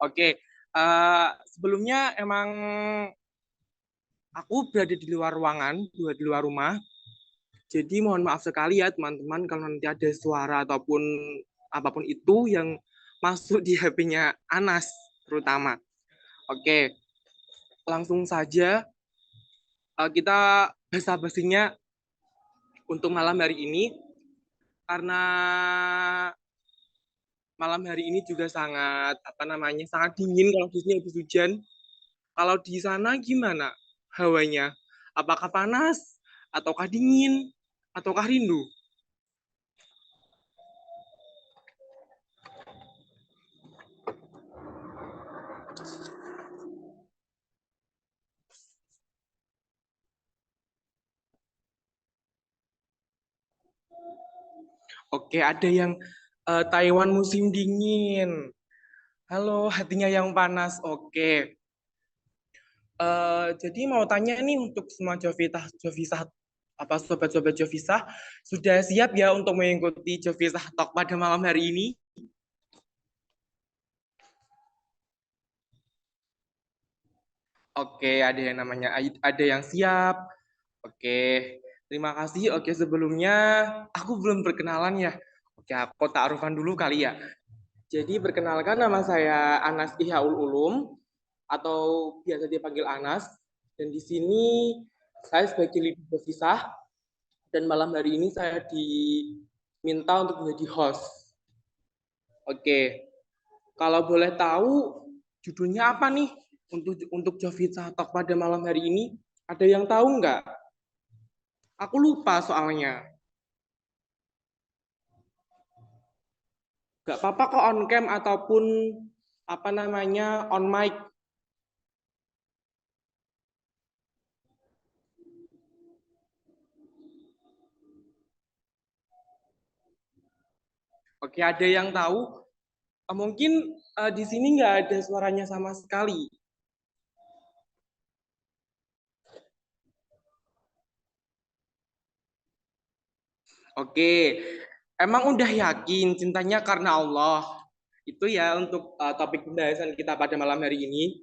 Oke, sebelumnya emang aku berada di luar ruangan, di luar rumah. Jadi mohon maaf sekali ya teman-teman kalau nanti ada suara ataupun apapun itu yang masuk di HP-nya Anas terutama. Oke, langsung saja kita basa-basinya untuk malam hari ini karena malam hari ini juga sangat sangat dingin kalau di sini habis hujan. Kalau di sana gimana hawanya? Apakah panas ataukah dingin ataukah rindu? Oke, ada yang Taiwan musim dingin. Halo, hatinya yang panas. Oke. Jadi mau tanya nih untuk semua Jovisa apa sobat-sobat Jovisa sudah siap ya untuk mengikuti Jovisa Talk pada malam hari ini? Oke, ada yang siap. Oke, terima kasih. Oke, sebelumnya aku belum perkenalan ya. Oke, aku ta'arufan dulu kali ya. Jadi perkenalkan nama saya Anas Ihaul Ulum atau biasa dipanggil Anas. Dan di sini saya sebagai leader Jovisa dan malam hari ini saya diminta untuk menjadi host. Oke, kalau boleh tahu judulnya apa nih untuk Jovisa Talk pada malam hari ini? Ada yang tahu nggak? Aku lupa soalnya. Nggak apa-apa kok on cam ataupun on mic. Oke, ada yang tahu? Mungkin di sini nggak ada suaranya sama sekali. Oke, emang udah yakin cintanya karena Allah? Itu ya untuk topik pembahasan kita pada malam hari ini.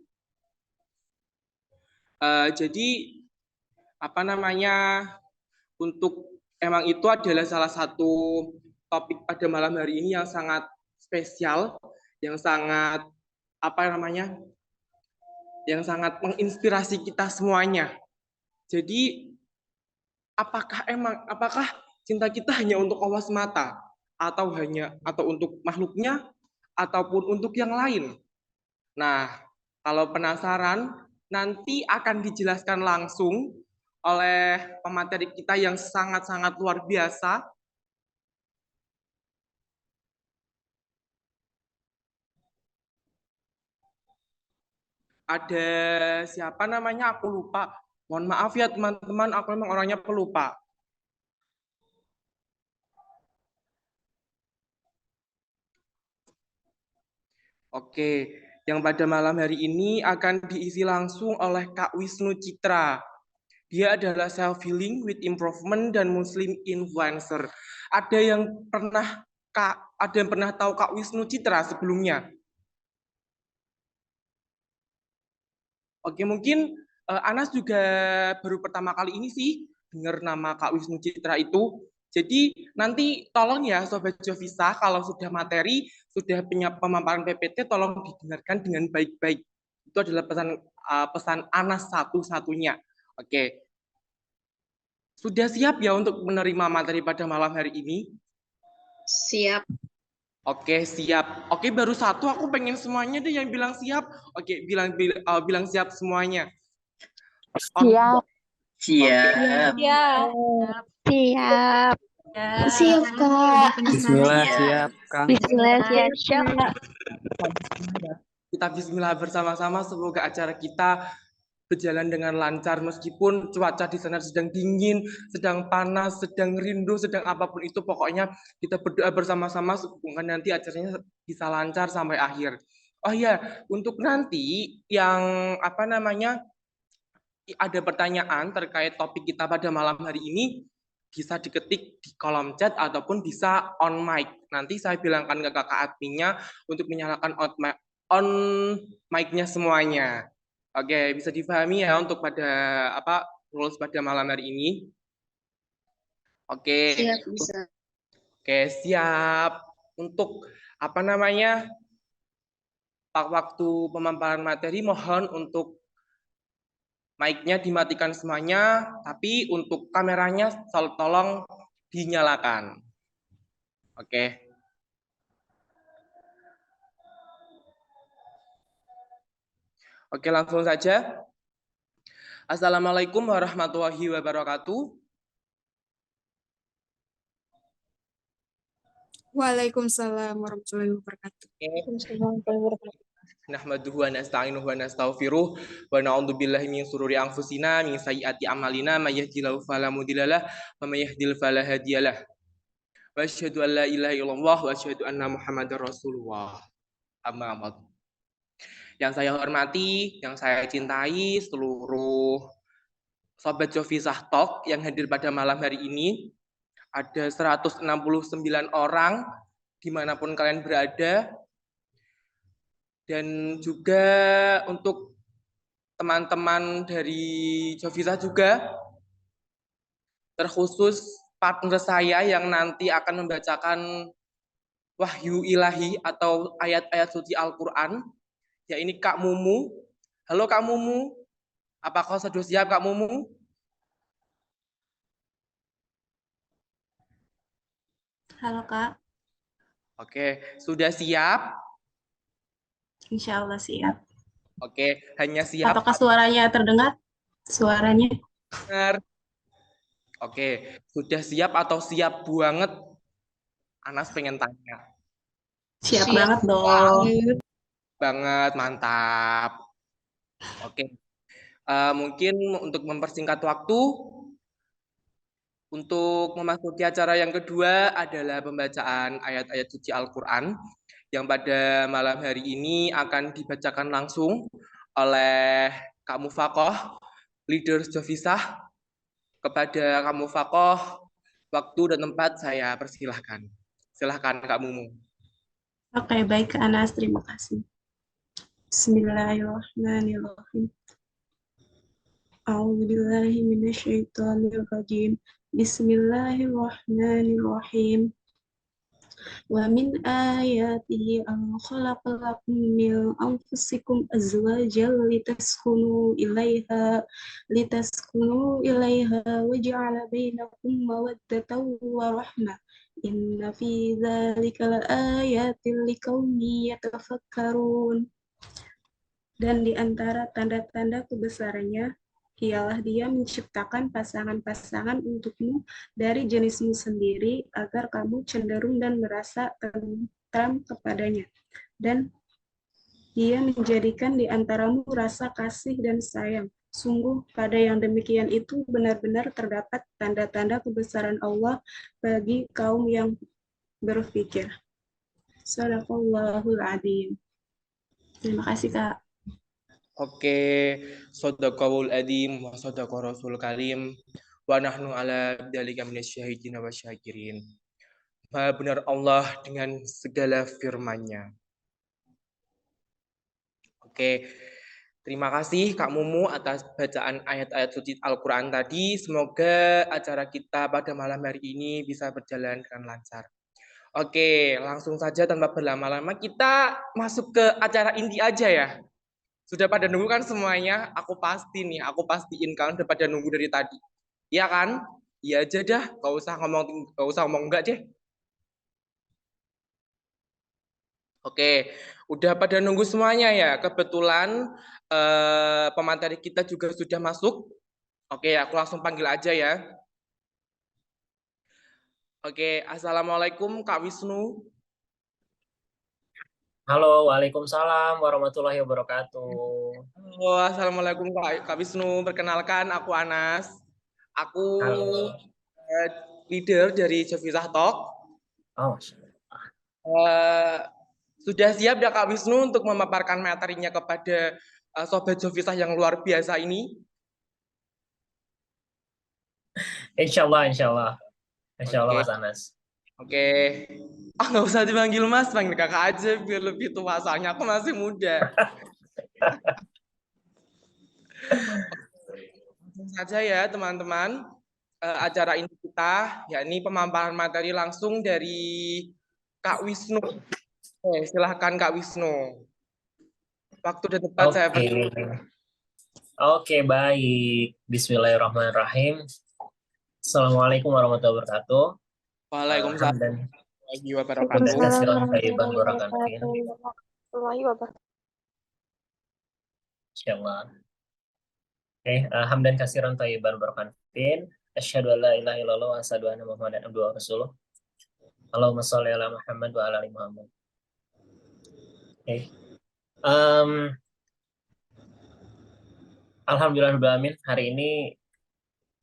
Jadi apa namanya untuk emang itu adalah salah satu topik pada malam hari ini yang sangat spesial, yang sangat apa namanya, yang sangat menginspirasi kita semuanya. Jadi apakah cinta kita hanya untuk Allah semata atau untuk makhluknya ataupun untuk yang lain? Nah, kalau penasaran nanti akan dijelaskan langsung oleh pemateri kita yang sangat-sangat luar biasa. Ada siapa namanya aku lupa. Mohon maaf ya teman-teman, aku memang orangnya pelupa. Oke, yang pada malam hari ini akan diisi langsung oleh Kak Wisnu Citra. Dia adalah self-healing with improvement dan Muslim influencer. Ada yang pernah tahu Kak Wisnu Citra sebelumnya? Oke, mungkin Anas juga baru pertama kali ini sih dengar nama Kak Wisnu Citra itu. Jadi nanti tolong ya Sobat Jovisa, kalau sudah materi, sudah punya pemaparan PPT, tolong didengarkan dengan baik-baik. Itu adalah pesan Anas satu-satunya. Oke, sudah siap ya untuk menerima materi pada malam hari ini? Siap. Oke, siap. Oke, baru satu. Aku pengen semuanya deh yang bilang siap. Oke, bilang siap semuanya. Siap. Siap. Siap. Siap. Siap, Kak. Bismillah, siap, Kang. Bismillah, siap. Kita bismillah bersama-sama, semoga acara kita berjalan dengan lancar meskipun cuaca di sana sedang dingin, sedang panas, sedang rindu, sedang apapun itu, pokoknya kita berdoa bersama-sama semoga nanti acaranya bisa lancar sampai akhir. Oh iya, untuk nanti yang ada pertanyaan terkait topik kita pada malam hari ini, bisa diketik di kolom chat ataupun bisa on mic. Nanti saya bilangkan ke kakak adminnya untuk menyalakan on mic-nya semuanya. Oke, bisa dipahami ya untuk pada rules pada malam hari ini. Oke. Siap, bisa. Oke, siap. Untuk waktu pemaparan materi mohon untuk mic-nya dimatikan semuanya, tapi untuk kameranya tolong dinyalakan. Oke. Oke, langsung saja. Assalamualaikum warahmatullahi wabarakatuh. Waalaikumsalam warahmatullahi wabarakatuh. Nahmaduhu wa nasta'inuhu wa nastaghfiruh wa na'udzu billahi min shururi anfusina min sayyiati a'malina may yahdihillahu fala mudhillalah wa may yahdlil fala hadiyalah. Wa asyhadu an la ilaha illallah wa asyhadu anna Muhammadar Rasulullah. Amma ba'd. Yang saya hormati, yang saya cintai seluruh Sobat Jovizah Talk yang hadir pada malam hari ini. Ada 169 orang dimanapun kalian berada. Dan juga untuk teman-teman dari Jovizah juga, terkhusus partner saya yang nanti akan membacakan wahyu ilahi atau ayat-ayat suci Al-Quran, ya ini Kak Mumu. Halo Kak Mumu, apakah sudah siap Kak Mumu? Halo Kak, Oke, sudah siap? insya Allah siap. Oke, hanya siap. Apakah suaranya terdengar? Suaranya? Benar. Oke, sudah siap atau siap banget? Anas pengen tanya. Siap banget dong. Banget, mantap. Oke, mungkin untuk mempersingkat waktu, untuk memasuki acara yang kedua adalah pembacaan ayat-ayat suci Al-Quran yang pada malam hari ini akan dibacakan langsung oleh Kak Mufakoh, leaders Jovizah. Kepada Kak Mufakoh, waktu dan tempat saya persilahkan. Silahkan Kak Mumu. Oke, baik Kak Anas, terima kasih. Bismillahirrahmanirrahim. A'udzubillahi minasyaitonirrajim. Bismillahirrahmanirrahim. Wa min ayatihi an khalaqa lakum min anfusikum azwajan litaskunu ilaiha wa ja'ala bainakum mawaddatan wa rahmah. Inna fi dzalika laayatin liqaumin yatafakkarun. Dan di antara tanda-tanda kebesarannya ialah Dia menciptakan pasangan-pasangan untukmu dari jenismu sendiri agar kamu cenderung dan merasa tentram kepadanya. Dan Dia menjadikan di antaramu rasa kasih dan sayang. Sungguh pada yang demikian itu benar-benar terdapat tanda-tanda kebesaran Allah bagi kaum yang berpikir. Shadaqallahul adzim. Terima kasih Kak. Oke, shadaqahul adzim wa shadaqa rasul karim wa nahnu ala dzalika minasyahidin wa syakirin. Maha benar Allah dengan segala firman-Nya. Oke, terima kasih Kak Mumu atas bacaan ayat-ayat suci Al-Quran tadi. Semoga acara kita pada malam hari ini bisa berjalan dengan lancar. Oke, langsung saja tanpa berlama-lama kita masuk ke acara inti aja ya. Sudah pada nunggu kan semuanya? Aku pastiin kalian udah pada nunggu dari tadi. Iya kan? Iya aja dah, gak usah ngomong enggak deh. Oke, udah pada nunggu semuanya ya. Kebetulan pemateri kita juga sudah masuk. Oke, aku langsung panggil aja ya. Oke, Assalamualaikum Kak Wisnu. Halo, waalaikumsalam warahmatullahi wabarakatuh. Halo, Assalamualaikum Kak Wisnu. Perkenalkan, aku Anas. Aku Halo. Leader dari Jovizah Talk. Oh, sudah siap ya Kak Wisnu untuk memaparkan materinya kepada Sobat Jovizah yang luar biasa ini? insya Allah, Mas Anas. Oke. Ah, nggak usah dipanggil Mas, panggil kakak aja biar lebih tua. Soalnya aku masih muda. Langsung saja ya teman-teman. Acara ini kita, yakni pemaparan materi langsung dari Kak Wisnu. Silahkan Kak Wisnu. Waktu dan tempat saya Oke. Oke, baik. Bismillahirrahmanirrahim. Assalamualaikum warahmatullahi wabarakatuh. Waalaikumsalam Hamdan warahmatullahi wabarakatuh. hamdan kasiran Waalaikumsalam thayyiban warahmatullahi barakan fihi. wabarakatuh. Insyaallah. Oke, hamdan kasiran thayyiban barakan fihi. Asyhadu an la ilaha illallah wa asyhadu anna Muhammadan abduhu wa rasuluh. Allahumma sholli ala Muhammad wa ala ali Muhammad. Oke. Alhamdulillahirrahmanirrahim. Hari ini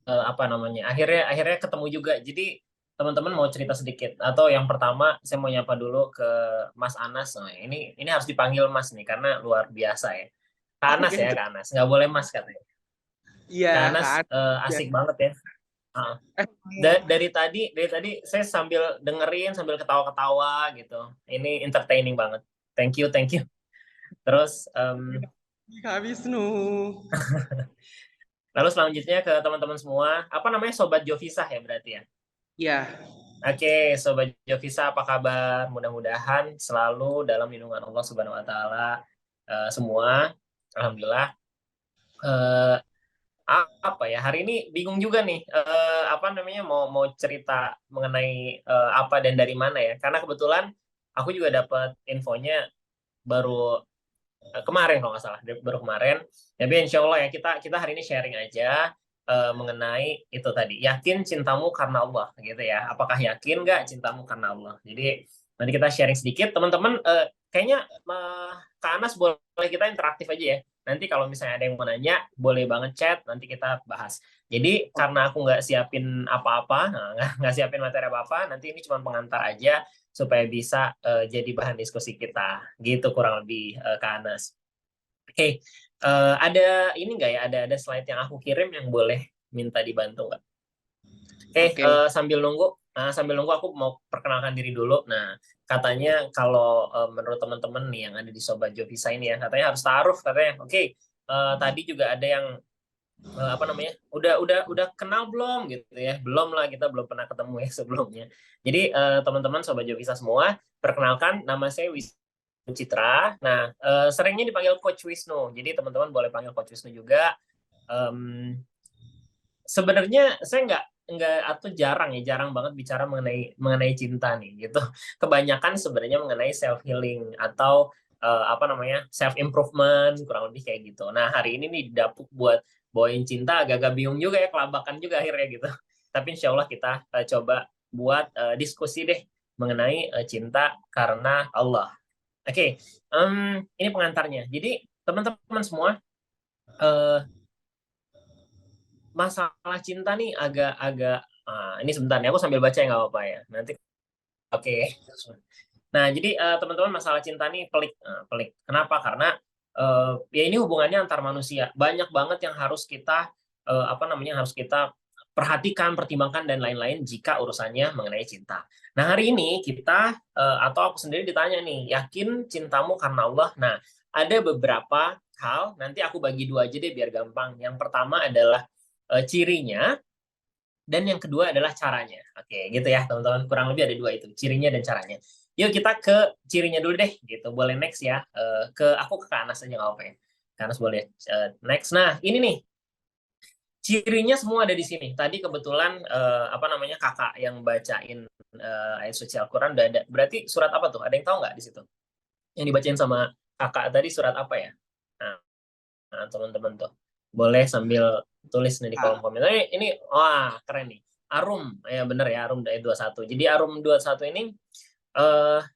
akhirnya ketemu juga. Jadi teman-teman mau cerita sedikit atau yang pertama saya mau nyapa dulu ke Mas Anas. Nah, ini harus dipanggil Mas nih karena luar biasa ya. Kak Anas Oke. ya, Kak Anas. Nggak boleh Mas katanya. Iya, Kak Anas Kak. asik banget ya. Dari tadi saya sambil dengerin sambil ketawa-ketawa gitu. Ini entertaining banget. Thank you. Terus Kak Wisnu. lalu selanjutnya ke teman-teman semua. Apa namanya, Sobat Jovisa ya berarti ya? Iya. Oke, Sobat Jovisa apa kabar? Mudah-mudahan selalu dalam lindungan Allah Subhanahu wa taala semua. Alhamdulillah. Apa ya? Hari ini bingung juga nih apa namanya mau cerita mengenai apa dan dari mana ya? Karena kebetulan aku juga dapat infonya baru kemarin kalau nggak salah, baru kemarin. Tapi insya Allah ya kita hari ini sharing aja mengenai itu tadi, yakin cintamu karena Allah gitu ya. Apakah yakin nggak cintamu karena Allah? Jadi nanti kita sharing sedikit, teman-teman. Kayaknya Kak Anas boleh kita interaktif aja ya. Nanti kalau misalnya ada yang mau nanya, boleh banget chat, nanti kita bahas. Jadi karena aku nggak siapin apa-apa, nggak siapin materi apa-apa, nanti ini cuma pengantar aja supaya bisa jadi bahan diskusi kita. Gitu kurang lebih Kak Anas. Oke, ada ini nggak ya? Ada slide yang aku kirim yang boleh minta dibantu nggak? Oke. Sambil nunggu aku mau perkenalkan diri dulu. Nah, katanya kalau menurut teman-teman nih yang ada di Sobat Jovisa ini ya, katanya harus taaruf katanya. Oke, tadi juga ada yang apa namanya? Udah kenal belum gitu ya? Belum lah, kita belum pernah ketemu ya sebelumnya. Jadi teman-teman Sobat Jovisa semua, perkenalkan, nama saya Wisnu Citra. Nah, seringnya dipanggil Coach Wisnu. Jadi teman-teman boleh panggil Coach Wisnu juga. Sebenarnya saya nggak atau jarang banget bicara mengenai cinta nih gitu. Kebanyakan sebenarnya mengenai self healing atau apa namanya, self improvement, kurang lebih kayak gitu. Nah, hari ini nih didapuk buat bawain cinta, agak-agak bingung juga ya, kelabakan juga akhirnya gitu. Tapi insya Allah kita coba buat diskusi deh mengenai cinta karena Allah. Oke, ini pengantarnya. Jadi teman-teman semua, masalah cinta nih agak-agak ini sebentar nih, aku sambil baca ya, nggak apa-apa ya nanti. Oke. Nah, jadi teman-teman, masalah cinta nih pelik. Kenapa? Karena ya ini hubungannya antar manusia, banyak banget yang harus kita harus kita perhatikan, pertimbangkan dan lain-lain jika urusannya mengenai cinta. Nah, hari ini kita atau aku sendiri ditanya nih, yakin cintamu karena Allah. Nah, ada beberapa hal, nanti aku bagi dua aja deh biar gampang. Yang pertama adalah cirinya, dan yang kedua adalah caranya. Oke, gitu ya teman-teman, kurang lebih ada dua itu, cirinya dan caranya. Yuk kita ke cirinya dulu deh, gitu. Boleh next ya, ke Kak Anas aja nggak apa-apa ya. Kak Anas boleh next. Nah, ini nih, cirinya semua ada di sini. Tadi kebetulan kakak yang bacain ayat suci Al-Quran udah ada. Berarti surat apa tuh? Ada yang tahu nggak di situ? Yang dibacain sama kakak tadi surat apa ya? Nah, teman-teman tuh boleh sambil tulis nih di kolom komentar. Ini wah keren nih. Arum, ya bener ya, Arum ayat 21. Jadi Arum 21 ini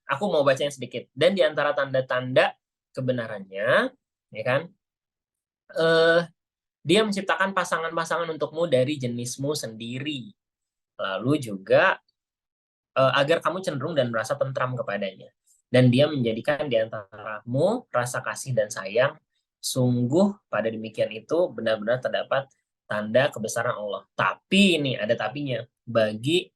aku mau bacain sedikit. Dan di antara tanda-tanda kebenarannya, ya kan, dia menciptakan pasangan-pasangan untukmu dari jenismu sendiri. Lalu juga agar kamu cenderung dan merasa tentram kepadanya. Dan dia menjadikan di antaramu rasa kasih dan sayang. Sungguh pada demikian itu benar-benar terdapat tanda kebesaran Allah. Tapi ini ada tapinya. Bagi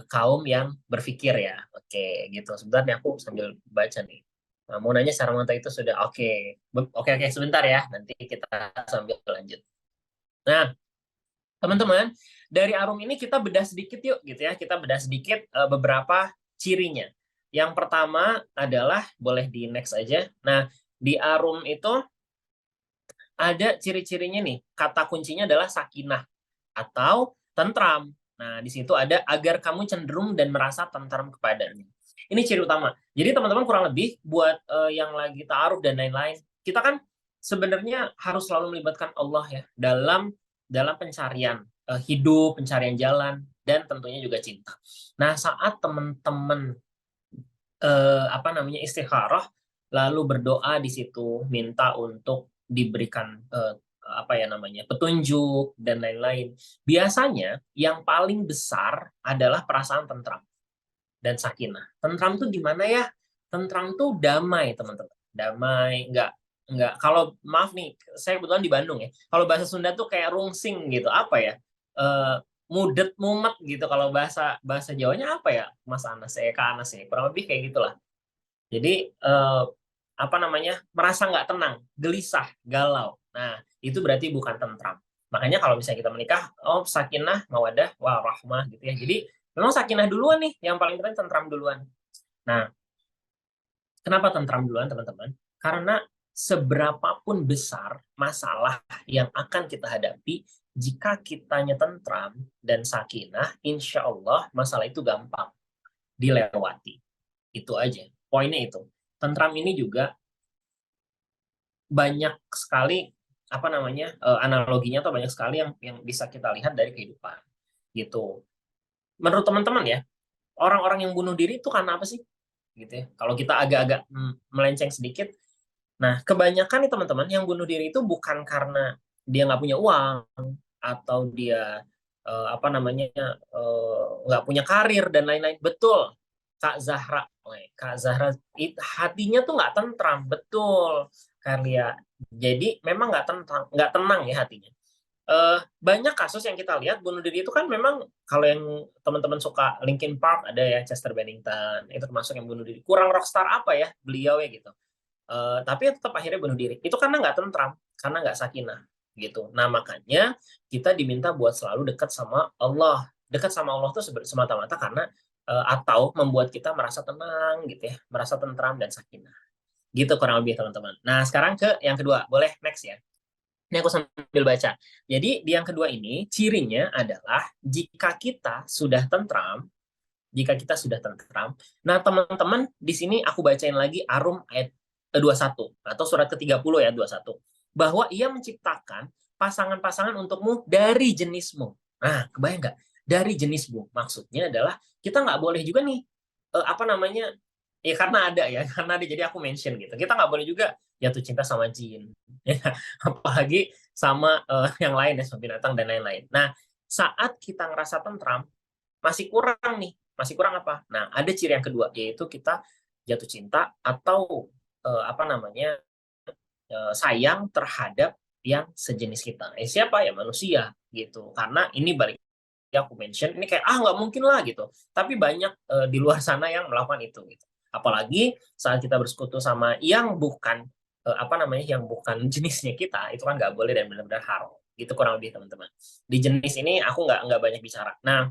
kaum yang berpikir ya. Oke, gitu. Sebentar aku sambil baca nih. Nah, mau nanya secara mentah itu sudah oke. Oke, sebentar ya. Nanti kita sambil lanjut. Nah, teman-teman, dari Arum ini kita bedah sedikit yuk gitu ya. Kita bedah sedikit beberapa cirinya. Yang pertama adalah, boleh di next aja. Nah, di Arum itu ada ciri-cirinya nih. Kata kuncinya adalah sakinah atau tentram. Nah, di situ ada agar kamu cenderung dan merasa tentram kepadanya. Ini ciri utama. Jadi teman-teman kurang lebih buat yang lagi ta'aruf dan lain-lain, kita kan sebenarnya harus selalu melibatkan Allah ya dalam pencarian hidup, pencarian jalan, dan tentunya juga cinta. Nah, saat teman-teman istikharah, lalu berdoa di situ, minta untuk diberikan petunjuk dan lain-lain. Biasanya yang paling besar adalah perasaan tentram dan sakinah. Tentram tuh gimana ya? Tentram tuh damai, teman-teman. Damai, enggak. Kalau maaf nih, saya kebetulan di Bandung ya. Kalau bahasa Sunda tuh kayak rungsing gitu. Apa ya? Mudet, mumet gitu. Kalau bahasa Jawanya apa ya? Mas Anas, Kak Anas ya. Kurang lebih kayak gitulah. Jadi merasa nggak tenang, gelisah, galau. Nah, itu berarti bukan tentram. Makanya kalau misalnya kita menikah, sakinah, mawadah, warahmah gitu ya. Jadi memang sakinah duluan nih, yang paling penting tentram duluan. Nah, kenapa tentram duluan, teman-teman? Karena seberapapun besar masalah yang akan kita hadapi, jika kitanya tentram dan sakinah, insya Allah masalah itu gampang dilewati. Itu aja. Poinnya itu. Tentram ini juga banyak sekali analoginya atau banyak sekali yang bisa kita lihat dari kehidupan gitu. Menurut teman-teman ya, orang-orang yang bunuh diri itu karena apa sih? Gitu ya. Kalau kita agak-agak melenceng sedikit, nah kebanyakan nih teman-teman yang bunuh diri itu bukan karena dia nggak punya uang atau dia nggak punya karir dan lain-lain. Betul, Kak Zahra hatinya tuh nggak tentram, betul Karlia. Jadi memang nggak tenang ya hatinya. Banyak kasus yang kita lihat bunuh diri itu kan memang, kalau yang teman-teman suka Linkin Park ada ya, Chester Bennington, itu termasuk yang bunuh diri. Kurang rockstar apa ya beliau ya gitu. Tapi tetap akhirnya bunuh diri. Itu karena nggak tentram, karena nggak sakinah gitu. Nah makanya kita diminta buat selalu dekat sama Allah. Dekat sama Allah tuh semata-mata karena atau membuat kita merasa tenang gitu ya, merasa tentram dan sakinah. Gitu kurang lebih teman-teman. Nah, sekarang ke yang kedua. Boleh next ya. Ini aku sambil baca. Jadi di yang kedua ini cirinya adalah jika kita sudah tentram, nah teman-teman di sini aku bacain lagi Arum ayat 21 atau surat ke-30 ya 21. Bahwa ia menciptakan pasangan-pasangan untukmu dari jenismu. Nah, kebayang nggak? Dari jenismu. Maksudnya adalah kita nggak boleh juga nih ya karena ada jadi aku mention gitu. Kita nggak boleh juga jatuh cinta sama jin, ya. Apalagi sama yang lain ya, sama binatang dan lain-lain. Nah, saat kita ngerasa tentram, masih kurang apa? Nah, ada ciri yang kedua, yaitu kita jatuh cinta atau sayang terhadap yang sejenis kita. Siapa ya? Manusia gitu. Karena ini balik aku mention, ini kayak nggak mungkin lah gitu. Tapi banyak di luar sana yang melakukan itu gitu. Apalagi saat kita bersekutu sama yang bukan yang bukan jenisnya kita, itu kan nggak boleh dan benar-benar haram. Gitu kurang lebih teman-teman. Di jenis ini aku nggak banyak bicara. Nah,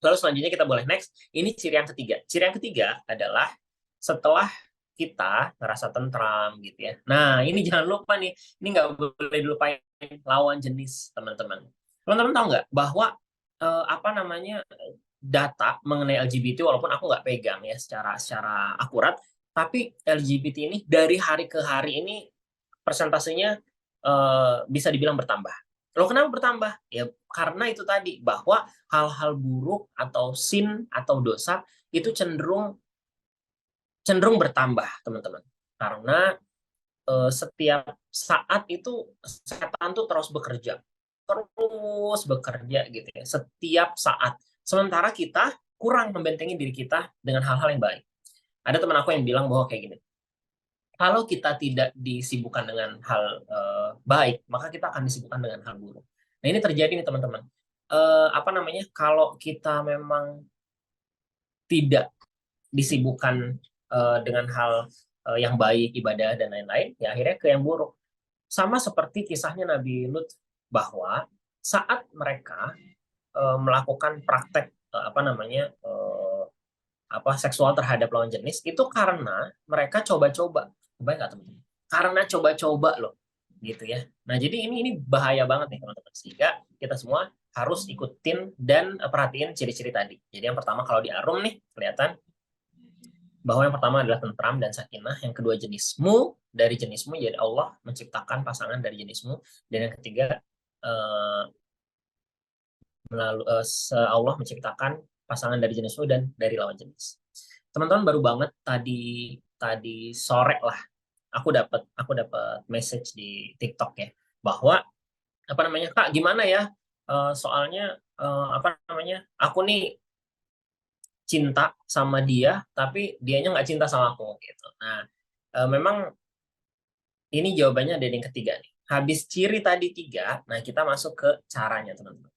lalu selanjutnya kita boleh next. Ini ciri yang ketiga. Ciri yang ketiga adalah setelah kita ngerasa tentram gitu ya. Nah, ini jangan lupa nih, ini nggak boleh dilupain lawan jenis teman-teman. Teman-teman tahu nggak bahwa data mengenai LGBT, walaupun aku nggak pegang ya secara akurat, tapi LGBT ini dari hari ke hari ini persentasenya bisa dibilang bertambah. Loh, kenapa bertambah? Ya karena itu tadi, bahwa hal-hal buruk atau sin atau dosa itu cenderung bertambah, teman-teman. Karena setiap saat itu setan tuh terus bekerja gitu ya, setiap saat. Sementara kita kurang membentengi diri kita dengan hal-hal yang baik. Ada teman aku yang bilang bahwa kayak gini, kalau kita tidak disibukkan dengan hal baik, maka kita akan disibukkan dengan hal buruk. Nah, ini terjadi nih teman-teman. Kalau kita memang tidak disibukkan dengan hal yang baik, ibadah dan lain-lain, ya akhirnya ke yang buruk. Sama seperti kisahnya Nabi Lut, bahwa saat mereka melakukan praktek seksual terhadap lawan jenis, itu karena mereka coba-coba. Baik nggak teman-teman? Karena coba-coba loh, gitu ya. Nah, jadi ini bahaya banget nih teman-teman, sehingga kita semua harus ikutin dan perhatiin ciri-ciri tadi. Jadi yang pertama, kalau di Arum nih kelihatan bahwa yang pertama adalah tentram dan sakinah, yang kedua jenismu, dari jenismu, jadi Allah menciptakan pasangan dari jenismu, dan yang ketiga Allah menciptakan pasangan dari jenismu dan dari lawan jenis. Teman-teman, baru banget tadi sore lah aku dapat message di TikTok ya, bahwa Kak, gimana ya, soalnya aku nih cinta sama dia tapi dianya nggak cinta sama aku gitu. Nah, memang ini jawabannya ada yang ketiga nih. Habis ciri tadi 3, nah kita masuk ke caranya teman-teman.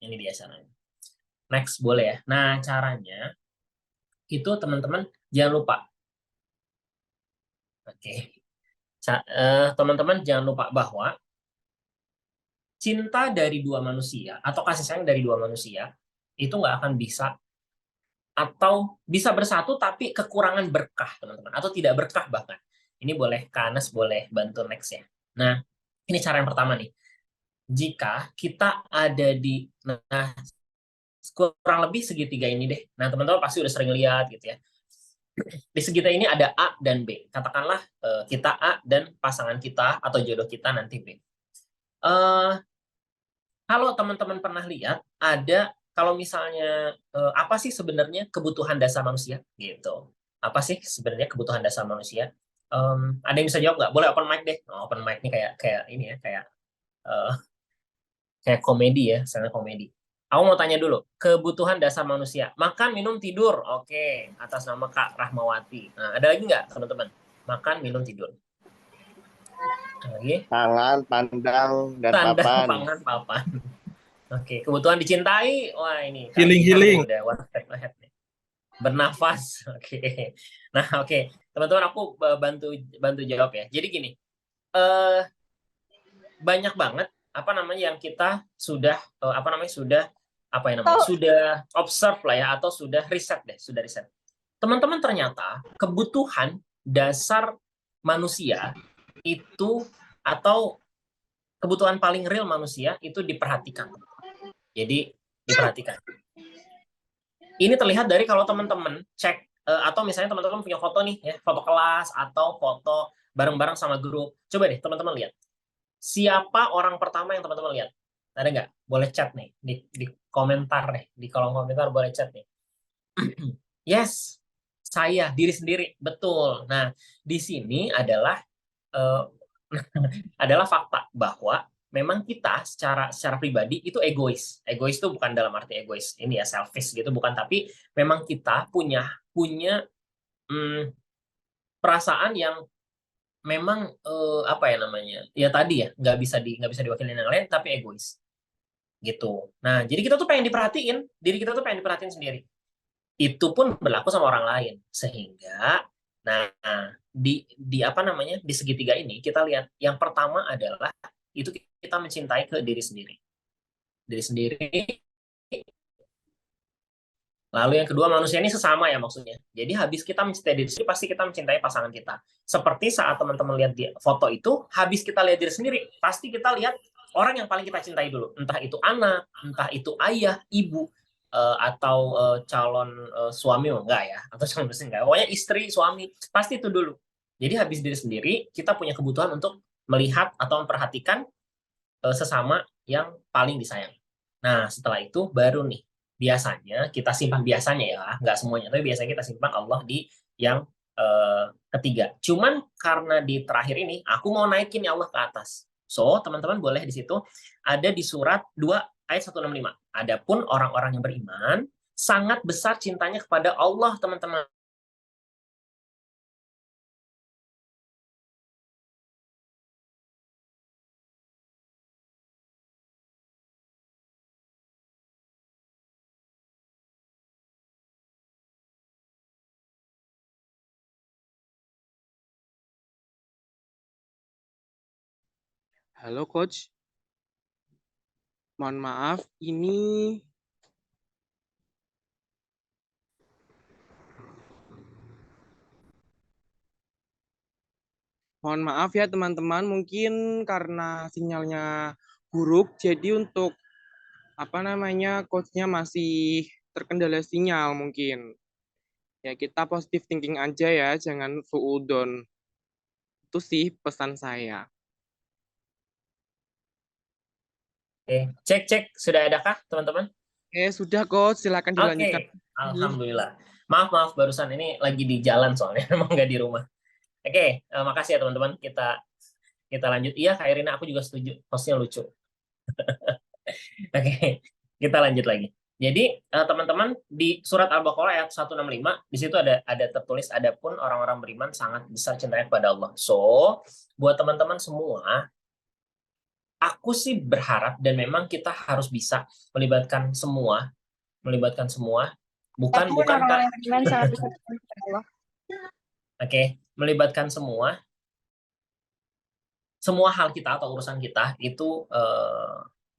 Ini dia caranya. Next boleh ya. Nah, caranya itu teman-teman jangan lupa. Oke. Teman-teman jangan lupa bahwa cinta dari 2 manusia atau kasih sayang dari 2 manusia itu nggak akan bisa, atau bisa bersatu tapi kekurangan berkah teman-teman, atau tidak berkah bahkan. Ini boleh Kanes boleh bantu next ya. Nah, ini cara yang pertama nih. Jika kita ada di kurang lebih segitiga ini deh. Nah, teman-teman pasti udah sering lihat gitu ya. Di segitiga ini ada A dan B. Katakanlah kita A dan pasangan kita atau jodoh kita nanti B. Kalau teman-teman pernah lihat, ada kalau misalnya apa sih sebenarnya kebutuhan dasar manusia gitu. Apa sih sebenarnya kebutuhan dasar manusia? Ada yang bisa jawab nggak? Boleh open mic deh. Open mic ini kayak ini ya, kayak komedi ya, misalnya komedi. Aku mau tanya dulu, kebutuhan dasar manusia. Makan, minum, tidur. Oke, atas nama Kak Rahmawati. Nah, ada lagi nggak teman-teman? Makan, minum, tidur. Lagi? Pangan, pandang, dan Tanda papan. pangan, papan. Oke, kebutuhan dicintai. Wah, ini. Healing. Udah one step ahead nih. Bernafas. Oke. Nah, oke. Teman-teman, aku bantu jawab ya. Jadi gini, banyak banget yang kita sudah sudah observe lah ya, atau sudah riset. Teman-teman, ternyata kebutuhan dasar manusia itu, atau kebutuhan paling real manusia itu diperhatikan. Jadi diperhatikan. Ini terlihat dari kalau teman-teman cek atau misalnya teman-teman punya foto nih ya, foto kelas atau foto bareng-bareng sama grup. Coba deh teman-teman lihat. Siapa orang pertama yang teman-teman lihat? Ada nggak? Boleh chat nih di komentar nih, di kolom komentar boleh chat nih. Yes, saya, diri sendiri, betul. Nah, di sini adalah adalah fakta bahwa memang kita secara pribadi itu egois. Egois itu bukan dalam arti egois ini ya selfish gitu, bukan, tapi memang kita punya perasaan yang memang ya tadi ya, nggak bisa diwakilin yang lain, tapi egois gitu. Nah, jadi kita tuh pengen diperhatiin, diri kita tuh pengen diperhatiin sendiri. Itu pun berlaku sama orang lain, sehingga di segitiga ini kita lihat yang pertama adalah itu kita mencintai ke diri sendiri. Lalu yang kedua, manusia ini sesama ya maksudnya. Jadi habis kita mencintai diri sendiri, pasti kita mencintai pasangan kita. Seperti saat teman-teman lihat di foto itu, habis kita lihat diri sendiri, pasti kita lihat orang yang paling kita cintai dulu. Entah itu anak, entah itu ayah, ibu, atau calon suami, enggak ya, atau calon istri enggak. Pokoknya istri, suami, pasti itu dulu. Jadi habis diri sendiri, kita punya kebutuhan untuk melihat atau memperhatikan sesama yang paling disayang. Nah, setelah itu baru nih, biasanya kita simpan, ya, nggak semuanya, tapi biasanya kita simpan Allah di yang ketiga. Cuman karena di terakhir ini, aku mau naikin ya Allah ke atas. So, teman-teman boleh di situ, ada di surat 2 ayat 165. Adapun orang-orang yang beriman, sangat besar cintanya kepada Allah, teman-teman. Halo Coach, mohon maaf, ini mohon maaf ya teman-teman, mungkin karena sinyalnya buruk, jadi untuk coachnya masih terkendala sinyal mungkin. Ya kita positive thinking aja ya, jangan suudon. Itu sih pesan saya. Oke, cek sudah adakah teman-teman? Sudah Coach, silakan dilanjutkan. Oke, alhamdulillah. Maaf barusan ini lagi di jalan soalnya, memang nggak di rumah. Oke, makasih ya teman-teman. Kita lanjut. Iya, Kak Irina, aku juga setuju. Hostnya lucu. Oke, kita lanjut lagi. Jadi teman-teman di surat Al-Baqarah ayat 165 di situ ada tertulis adapun orang-orang beriman sangat besar cintanya kepada Allah. So, buat teman-teman semua, aku sih berharap dan memang kita harus bisa melibatkan semua, bukan orang-orang yang beriman sangat besar cintanya kepada Allah. Oke, melibatkan semua hal kita atau urusan kita itu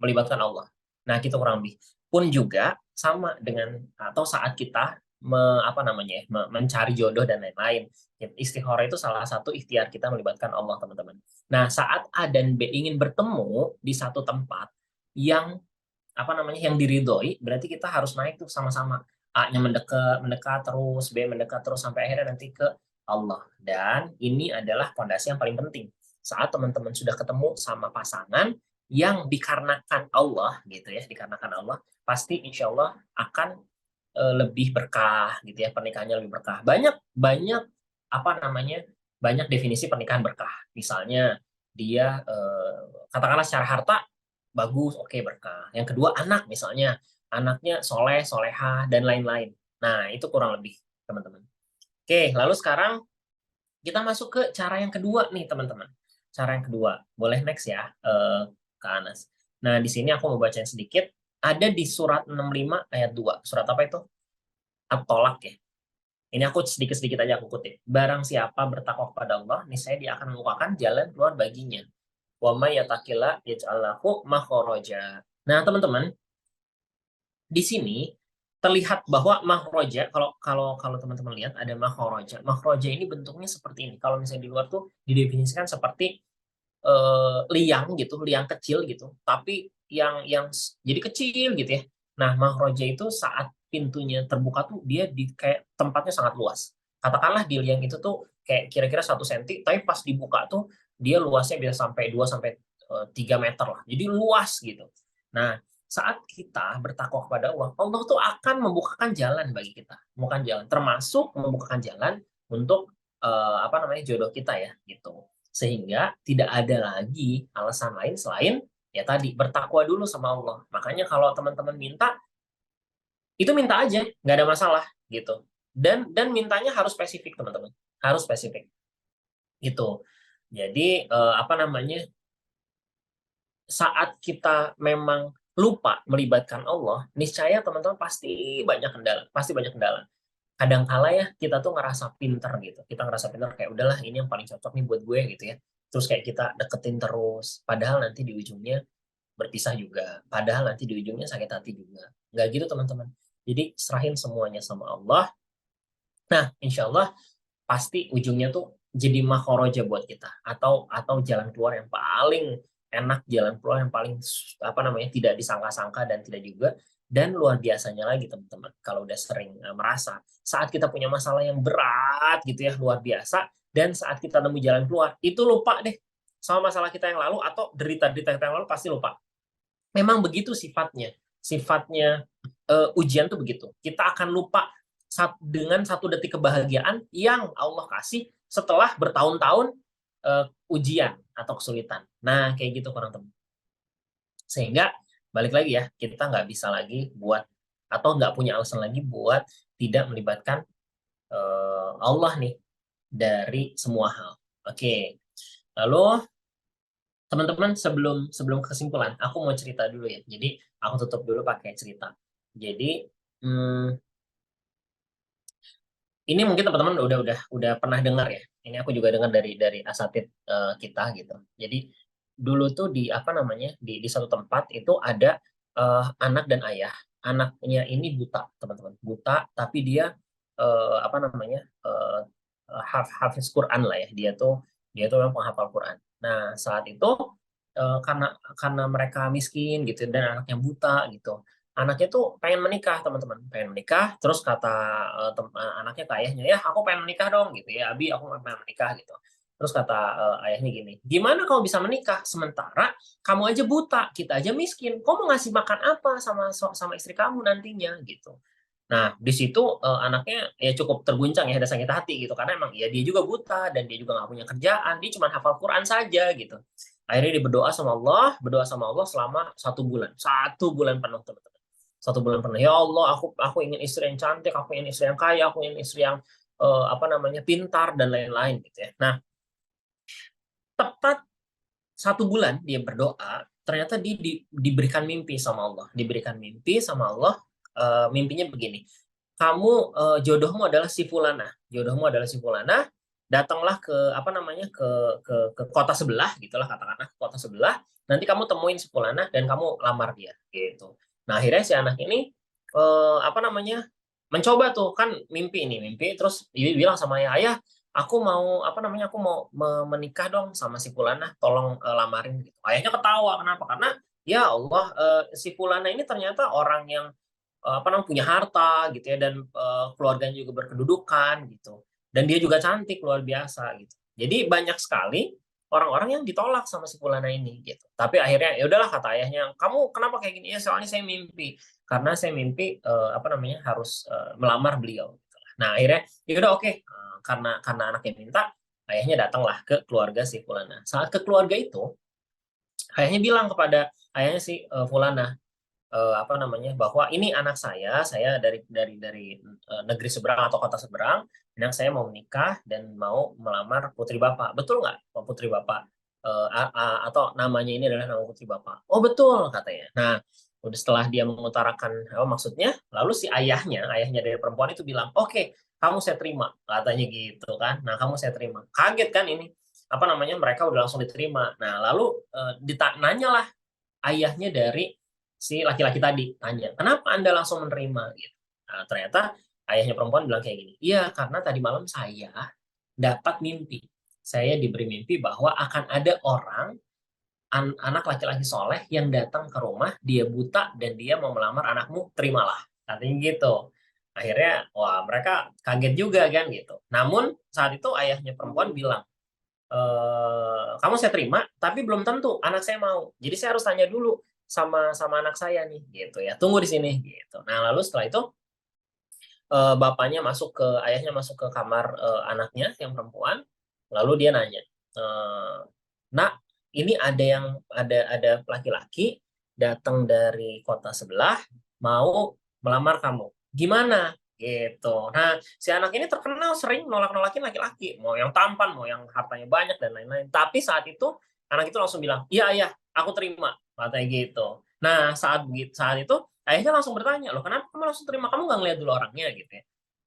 melibatkan Allah. Nah, kita kurang lebih. Pun juga sama dengan atau saat kita mencari jodoh dan lain-lain. Istikharah itu salah satu ikhtiar kita melibatkan Allah, teman-teman. Nah, saat A dan B ingin bertemu di satu tempat yang yang diridhoi, berarti kita harus naik tuh sama-sama. A-nya mendekat terus, B mendekat terus sampai akhirnya nanti ke Allah. Dan ini adalah fondasi yang paling penting. Saat teman-teman sudah ketemu sama pasangan yang dikarenakan Allah gitu ya, dikarenakan Allah, pasti insya Allah akan lebih berkah gitu ya, pernikahannya lebih berkah. Banyak banyak definisi pernikahan berkah. Misalnya dia katakanlah secara harta bagus, oke, berkah. Yang kedua anak, misalnya anaknya soleh, soleha dan lain-lain. Nah, itu kurang lebih teman-teman. Oke, lalu sekarang kita masuk ke cara yang kedua nih teman-teman. Cara yang kedua, boleh next ya Kak Anas. Nah, di sini aku mau bacain sedikit. Ada di surat 65 ayat 2. Surat apa itu? At-Tolak ya. Ini aku sedikit-sedikit aja aku kutip. Barang siapa bertakwa kepada Allah, niscaya dia akan membukakan jalan keluar baginya. Wa may yattaqilla yaj'al lahu makhraja. Nah, teman-teman, di sini terlihat bahwa makhraja, kalau teman-teman lihat ada makhraja. Makhraja ini bentuknya seperti ini. Kalau misalnya di luar tuh didefinisikan seperti liang gitu, liang kecil gitu, tapi yang jadi kecil gitu ya. Nah, makhraja itu saat pintunya terbuka tuh dia di kayak tempatnya sangat luas. Katakanlah di liang itu tuh kayak kira-kira 1 cm, tapi pas dibuka tuh dia luasnya bisa sampai 2 sampai 3 meter lah. Jadi luas gitu. Nah, saat kita bertakwa kepada Allah, Allah tuh akan membukakan jalan bagi kita, membukakan jalan, termasuk membukakan jalan untuk jodoh kita ya gitu. Sehingga tidak ada lagi alasan lain selain ya tadi bertakwa dulu sama Allah. Makanya kalau teman-teman minta, itu minta aja, nggak ada masalah gitu. Dan mintanya harus spesifik teman-teman, harus spesifik gitu. Jadi saat kita memang lupa melibatkan Allah, niscaya teman-teman pasti banyak kendala. Kadang-kala ya kita tuh ngerasa pinter gitu. Kita ngerasa pinter kayak udahlah ini yang paling cocok nih buat gue gitu ya. Terus kayak kita deketin terus. Padahal nanti di ujungnya berpisah juga. Padahal nanti di ujungnya sakit hati juga. Nggak gitu teman-teman. Jadi serahin semuanya sama Allah. Nah, insya Allah pasti ujungnya tuh jadi makhraja buat kita. Atau jalan keluar yang paling enak, jalan keluar yang paling tidak disangka-sangka dan tidak juga. Dan luar biasanya lagi teman-teman, kalau udah sering merasa saat kita punya masalah yang berat gitu ya, luar biasa, dan saat kita nemu jalan keluar, itu lupa deh sama masalah kita yang lalu atau derita-derita kita yang lalu, pasti lupa. Memang begitu sifatnya ujian tuh begitu. Kita akan lupa dengan 1 detik kebahagiaan yang Allah kasih setelah bertahun-tahun ujian atau kesulitan. Nah, kayak gitu teman-teman. Sehingga balik lagi ya, kita nggak bisa lagi buat atau nggak punya alasan lagi buat tidak melibatkan Allah nih dari semua hal. Oke, lalu teman-teman sebelum kesimpulan, aku mau cerita dulu ya. Jadi aku tutup dulu pakai cerita. Jadi ini mungkin teman-teman udah pernah dengar ya. Ini aku juga dengar dari asatid kita gitu. Jadi dulu tuh di apa namanya di satu tempat itu ada anak dan ayah. Anaknya ini buta, teman-teman, buta, tapi dia apa namanya hafiz Quran lah ya. Dia tuh memang penghafal Quran. Nah, saat itu karena mereka miskin gitu dan anaknya buta gitu. Anaknya tuh pengen menikah, teman-teman, pengen menikah. Terus kata anaknya ke ayahnya, ya aku pengen menikah dong gitu ya, Abi, aku pengen menikah gitu. Terus kata ayahnya gini, gimana kamu bisa menikah sementara kamu aja buta, kita aja miskin. Kamu mau ngasih makan apa sama istri kamu nantinya gitu. Nah, di situ anaknya ya cukup terguncang ya, ada sakit hati gitu, karena emang ya dia juga buta dan dia juga nggak punya kerjaan, dia cuma hafal Quran saja gitu. Akhirnya dia berdoa sama Allah selama 1 bulan penuh, teman-teman. 1 bulan penuh. Ya Allah, aku ingin istri yang cantik, aku ingin istri yang kaya, aku ingin istri yang apa namanya pintar dan lain-lain gitu ya. Nah, tepat 1 bulan dia berdoa, ternyata dia diberikan mimpi sama Allah. Diberikan mimpi sama Allah, mimpinya begini. Kamu jodohmu adalah si fulana. Jodohmu adalah si fulana. Datanglah ke apa namanya ke kota sebelah gitulah, katakanlah kota sebelah. Nanti kamu temuin si fulana dan kamu lamar dia gitu. Nah, akhirnya si anak ini apa namanya mencoba tuh, kan mimpi terus dia bilang sama ayah, aku mau apa namanya aku mau menikah dong sama si fulana, tolong lamarin gitu. Ayahnya ketawa, kenapa? Karena ya Allah, si fulana ini ternyata orang yang apa namanya punya harta gitu ya, dan keluarganya juga berkedudukan gitu, dan dia juga cantik luar biasa gitu. Jadi banyak sekali orang-orang yang ditolak sama si fulana ini gitu. Tapi akhirnya ya udahlah, kata ayahnya, kamu kenapa kayak gini? Ya soalnya saya mimpi, karena saya mimpi apa namanya harus melamar beliau gitu. Nah, akhirnya ya udah oke. Karena anaknya minta, ayahnya datanglah ke keluarga si fulana. Saat ke keluarga itu, ayahnya bilang kepada ayahnya si fulana, apa namanya bahwa ini anak saya dari negeri seberang atau kota seberang, dan saya mau menikah dan mau melamar putri bapak. Betul nggak, putri bapak atau namanya ini adalah nama putri bapak? Oh betul, katanya. Nah, udah setelah dia mengutarakan maksudnya, lalu si ayahnya dari perempuan itu bilang, oke, kamu saya terima, katanya gitu kan. Nah, kamu saya terima. Kaget kan ini, apa namanya mereka udah langsung diterima. Nah, lalu nanyalah ayahnya dari si laki-laki tadi, tanya, kenapa Anda langsung menerima gitu. Nah, ternyata ayahnya perempuan bilang kayak gini, iya karena tadi malam saya dapat mimpi. Saya diberi mimpi bahwa akan ada orang, anak laki-laki soleh yang datang ke rumah, dia buta dan dia mau melamar anakmu, terimalah. Katanya gitu. Akhirnya, wah mereka kaget juga kan gitu. Namun saat itu ayahnya perempuan bilang, kamu saya terima, tapi belum tentu anak saya mau. Jadi saya harus tanya dulu sama anak saya nih, gitu ya. Tunggu di sini, gitu. Nah, lalu setelah itu ayahnya masuk ke kamar anaknya yang perempuan, lalu dia nanya, nak, ini ada laki-laki datang dari kota sebelah mau melamar kamu. Gimana? Gitu. Nah, si anak ini terkenal sering nolak-nolakin laki-laki, mau yang tampan, mau yang hartanya banyak dan lain-lain. Tapi saat itu anak itu langsung bilang, iya ayah, aku terima, katanya gitu. Nah, saat itu ayahnya langsung bertanya, loh kenapa kamu langsung terima? Kamu nggak ngeliat dulu orangnya gitu ya.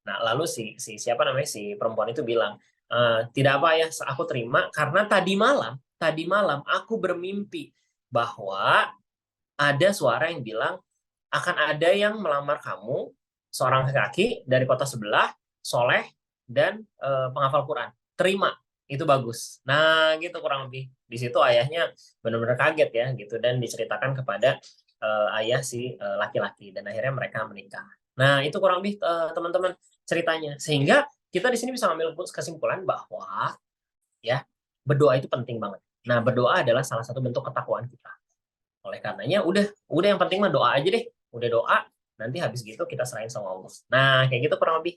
Nah, lalu siapa namanya si perempuan itu bilang, tidak apa ya, aku terima karena tadi malam aku bermimpi bahwa ada suara yang bilang akan ada yang melamar kamu, seorang laki-laki dari kota sebelah, soleh dan penghafal Quran. Terima, itu bagus. Nah, gitu kurang lebih. Di situ ayahnya benar-benar kaget ya gitu, dan diceritakan kepada ayah si laki-laki, dan akhirnya mereka menikah. Nah, itu kurang lebih teman-teman ceritanya. Sehingga kita di sini bisa ambil kesimpulan bahwa ya berdoa itu penting banget. Nah, berdoa adalah salah satu bentuk ketakwaan kita. Oleh karenanya udah yang penting mah doa aja deh. Udah doa, nanti habis gitu kita serahin sama Allah. Nah, kayak gitu kurang lebih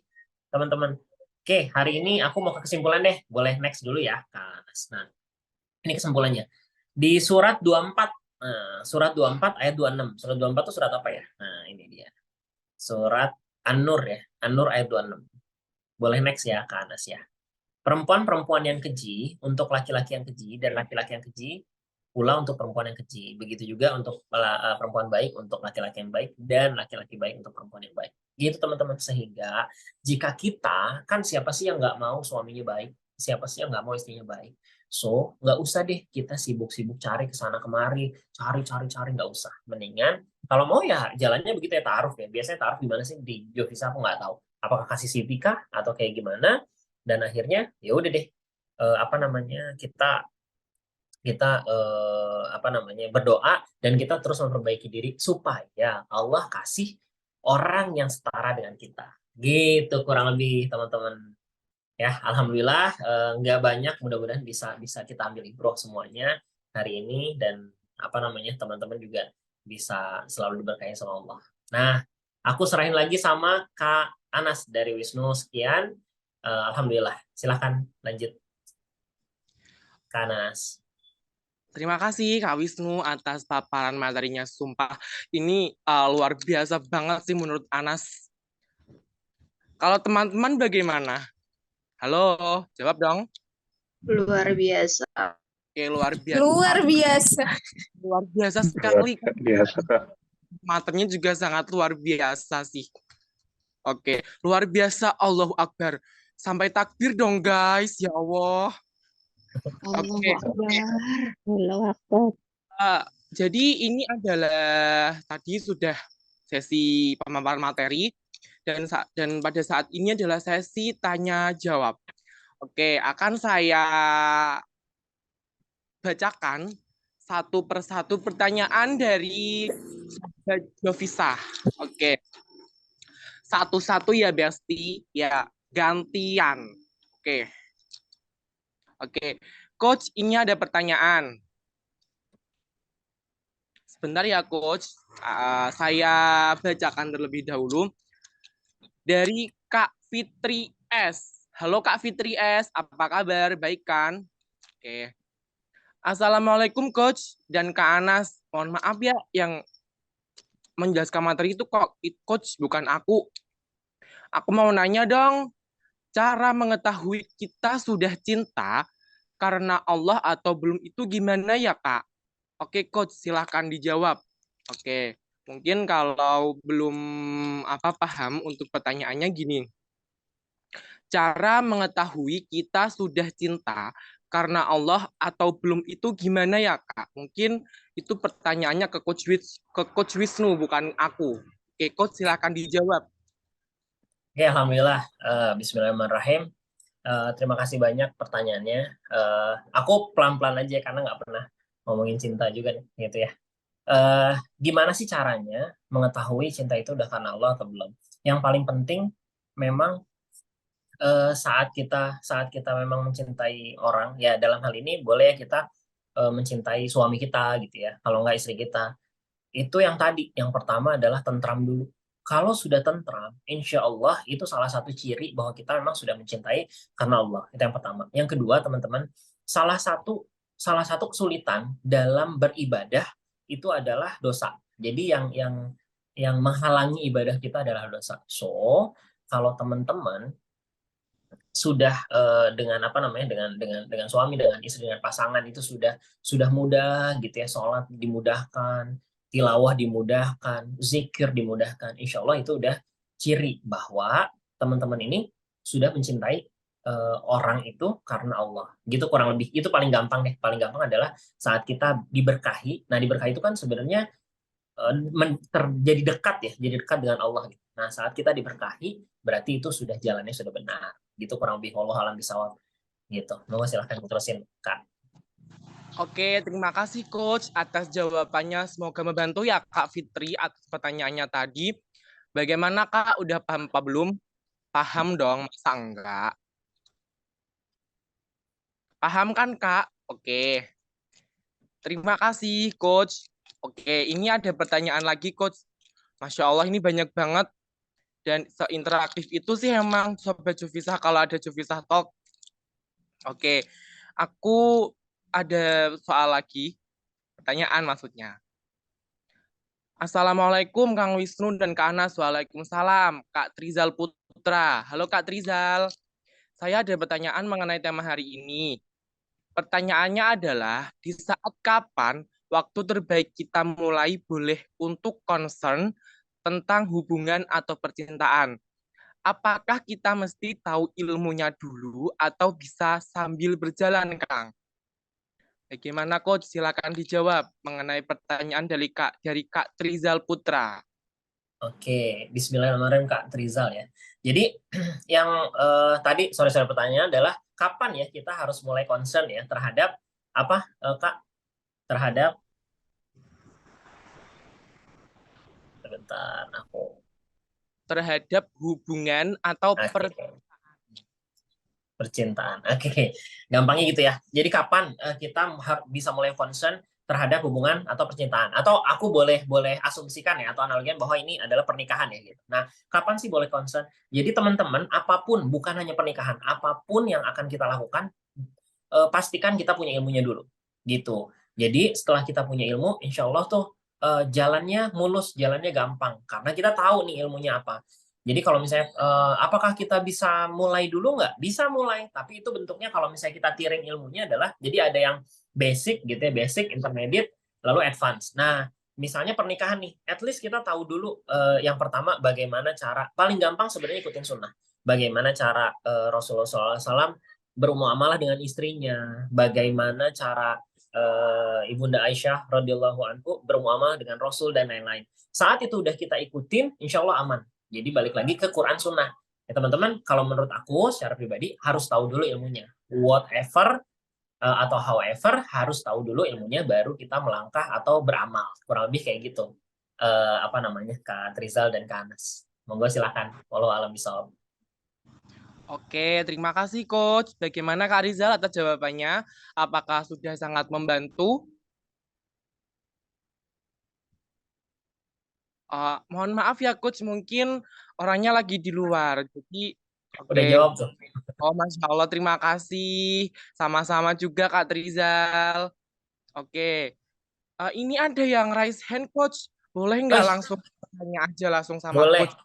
teman-teman. Oke, hari ini aku mau ke kesimpulan deh. Boleh next dulu ya, Kak Anas. Nah, ini kesimpulannya. Di surat 24, surat 24 ayat 26. Surat 24 itu surat apa ya? Nah, ini dia. Surat An-Nur ya. An-Nur ayat 26. Boleh next ya, Kak Anas ya. Perempuan-perempuan yang keji untuk laki-laki yang keji, dan laki-laki yang keji pula untuk perempuan yang keji. Begitu juga untuk perempuan baik untuk laki-laki yang baik, dan laki-laki baik untuk perempuan yang baik. Gitu teman-teman. Sehingga jika kita, kan siapa sih yang nggak mau suaminya baik? Siapa sih yang nggak mau istrinya baik? So, nggak usah deh kita sibuk-sibuk cari ke sana kemari, cari, nggak usah. Mendingan, kalau mau ya jalannya begitu ya, ta'aruf ya. Biasanya ta'aruf gimana sih di Jovisa, aku nggak tahu. Apakah kasih CV kah atau kayak gimana? Dan akhirnya ya udah deh, apa namanya, kita kita apa namanya, berdoa dan kita terus memperbaiki diri supaya Allah kasih orang yang setara dengan kita. Gitu kurang lebih teman-teman. Ya, alhamdulillah nggak banyak, mudah-mudahan bisa bisa kita ambil ibroh semuanya hari ini, dan apa namanya, teman-teman juga bisa selalu diberkahi sama Allah. Nah, aku serahin lagi sama Kak Anas dari Wisnu. Sekian. Alhamdulillah. Silahkan lanjut, Kak Anas. Terima kasih Kak Wisnu atas paparan materinya. Sumpah, ini luar biasa banget sih menurut Anas. Kalau teman-teman bagaimana? Halo, jawab dong. Luar biasa. Oke, luar biasa. Luar biasa. Luar biasa sekali. Biasa. Materinya juga sangat luar biasa sih. Oke, luar biasa. Allahu Akbar. Sampai takbir dong guys. Ya Allah. Oke. Allahu Akbar. Jadi ini adalah tadi sudah sesi pemaparan materi, dan pada saat ini adalah sesi tanya jawab. Oke, akan saya bacakan satu persatu pertanyaan dari Jovisa. Oke. Satu-satu ya Besti, ya gantian. Oke. Oke. Coach, ini ada pertanyaan. Sebentar ya Coach, saya bacakan terlebih dahulu. Dari Kak Fitri S. Halo Kak Fitri S, apa kabar? Baik kan? Oke. Assalamualaikum Coach dan Kak Anas. Mohon maaf ya, yang menjelaskan materi itu kok Coach, bukan aku. Aku mau nanya dong, cara mengetahui kita sudah cinta karena Allah atau belum itu gimana ya Kak? Oke Coach, silahkan dijawab. Oke, mungkin kalau belum paham untuk pertanyaannya gini. Cara mengetahui kita sudah cinta karena Allah atau belum itu gimana ya Kak? Mungkin itu pertanyaannya ke Coach Wisnu, bukan aku. Oke Coach, silahkan dijawab. Oke, alhamdulillah. Bismillahirrahmanirrahim. Terima kasih banyak pertanyaannya. Aku pelan-pelan aja karena nggak pernah ngomongin cinta juga nih, gitu ya. Gimana sih caranya mengetahui cinta itu udah karena Allah atau belum? Yang paling penting memang saat kita memang mencintai orang, ya dalam hal ini boleh kita mencintai suami kita gitu ya, kalau nggak istri kita. Itu yang tadi, yang pertama adalah tentram dulu. Kalau sudah tentram, insya Allah itu salah satu ciri bahwa kita memang sudah mencintai karena Allah. Itu yang pertama. Yang kedua, teman-teman, salah satu kesulitan dalam beribadah itu adalah dosa. Jadi yang menghalangi ibadah kita adalah dosa. So, kalau teman-teman sudah dengan apa namanya, dengan suami, dengan istri, dengan pasangan itu sudah mudah gitu ya, sholat dimudahkan, tilawah dimudahkan, zikir dimudahkan, insya Allah itu udah ciri bahwa teman-teman ini sudah mencintai orang itu karena Allah. Gitu kurang lebih. Itu paling gampang deh. Paling gampang adalah saat kita diberkahi. Nah, diberkahi itu kan sebenarnya terjadi dekat ya, jadi dekat dengan Allah. Nah, saat kita diberkahi, berarti itu sudah jalannya sudah benar. Gitu kurang lebih, wallahu alam bisawab. Gitu. Monggo silahkan terusin, Kak. Oke, terima kasih Coach atas jawabannya. Semoga membantu ya Kak Fitri atas pertanyaannya tadi. Bagaimana Kak, udah paham apa belum? Paham dong, masa enggak? Paham kan Kak? Oke. Terima kasih Coach. Oke, ini ada pertanyaan lagi Coach. Masya Allah, ini banyak banget. Dan seinteraktif itu sih emang Sobat Jovisa kalau ada Jovisa Talk. Oke, aku ada soal lagi. Pertanyaan maksudnya. Assalamualaikum Kang Wisnu dan Kak Anas. Waalaikumsalam. Kak Trizal Putra. Halo Kak Trizal. Saya ada pertanyaan mengenai tema hari ini. Pertanyaannya adalah, di saat kapan waktu terbaik kita mulai boleh untuk concern tentang hubungan atau percintaan? Apakah kita mesti tahu ilmunya dulu atau bisa sambil berjalan, Kang? Bagaimana Coach? Silakan dijawab mengenai pertanyaan dari Kak Trizal Putra. Oke, Bismillahirrahmanirrahim Kak Trizal ya. Jadi yang tadi sore pertanyaan adalah kapan ya kita harus mulai concern ya terhadap apa Kak? Terhadap sebentar aku. Terhadap hubungan atau Oke. Percintaan. Oke, gampangnya gitu ya. Jadi kapan kita bisa mulai concern terhadap hubungan atau percintaan? Atau aku boleh asumsikan ya atau analogikan bahwa ini adalah pernikahan ya gitu. Nah, kapan sih boleh concern? Jadi teman-teman, apapun bukan hanya pernikahan, apapun yang akan kita lakukan pastikan kita punya ilmunya dulu. Gitu. Jadi setelah kita punya ilmu, insya Allah tuh jalannya mulus, jalannya gampang karena kita tahu nih ilmunya apa. Jadi kalau misalnya apakah kita bisa mulai dulu nggak? Bisa mulai, tapi itu bentuknya kalau misalnya kita tiring ilmunya adalah jadi ada yang basic gitu ya, basic, intermediate, lalu advance. Nah, misalnya pernikahan nih, at least kita tahu dulu yang pertama bagaimana cara paling gampang sebenarnya ikutin sunnah. Bagaimana cara Rasulullah SAW bermuamalah dengan istrinya, bagaimana cara Ibunda Aisyah radhiyallahu anhu bermuamalah dengan Rasul dan lain-lain. Saat itu udah kita ikutin, insya Allah aman. Jadi balik lagi ke Quran Sunnah. Ya teman-teman, kalau menurut aku secara pribadi harus tahu dulu ilmunya. Whatever atau however harus tahu dulu ilmunya baru kita melangkah atau beramal. Kurang lebih kayak gitu. Apa namanya Kak Trizal dan Kak Anas. Monggo silakan. Wallahu a'lam bishawab. Oke, terima kasih Coach. Bagaimana Kak Rizal atas jawabannya? Apakah sudah sangat membantu? Mohon maaf ya Coach, mungkin orangnya lagi di luar. Jadi, Udah jawab tuh. Oh, Masya Allah, terima kasih. Sama-sama juga Kak Trizal. Oke, ini ada yang raise hand Coach. Boleh nggak langsung tanya aja langsung sama Boleh. Coach?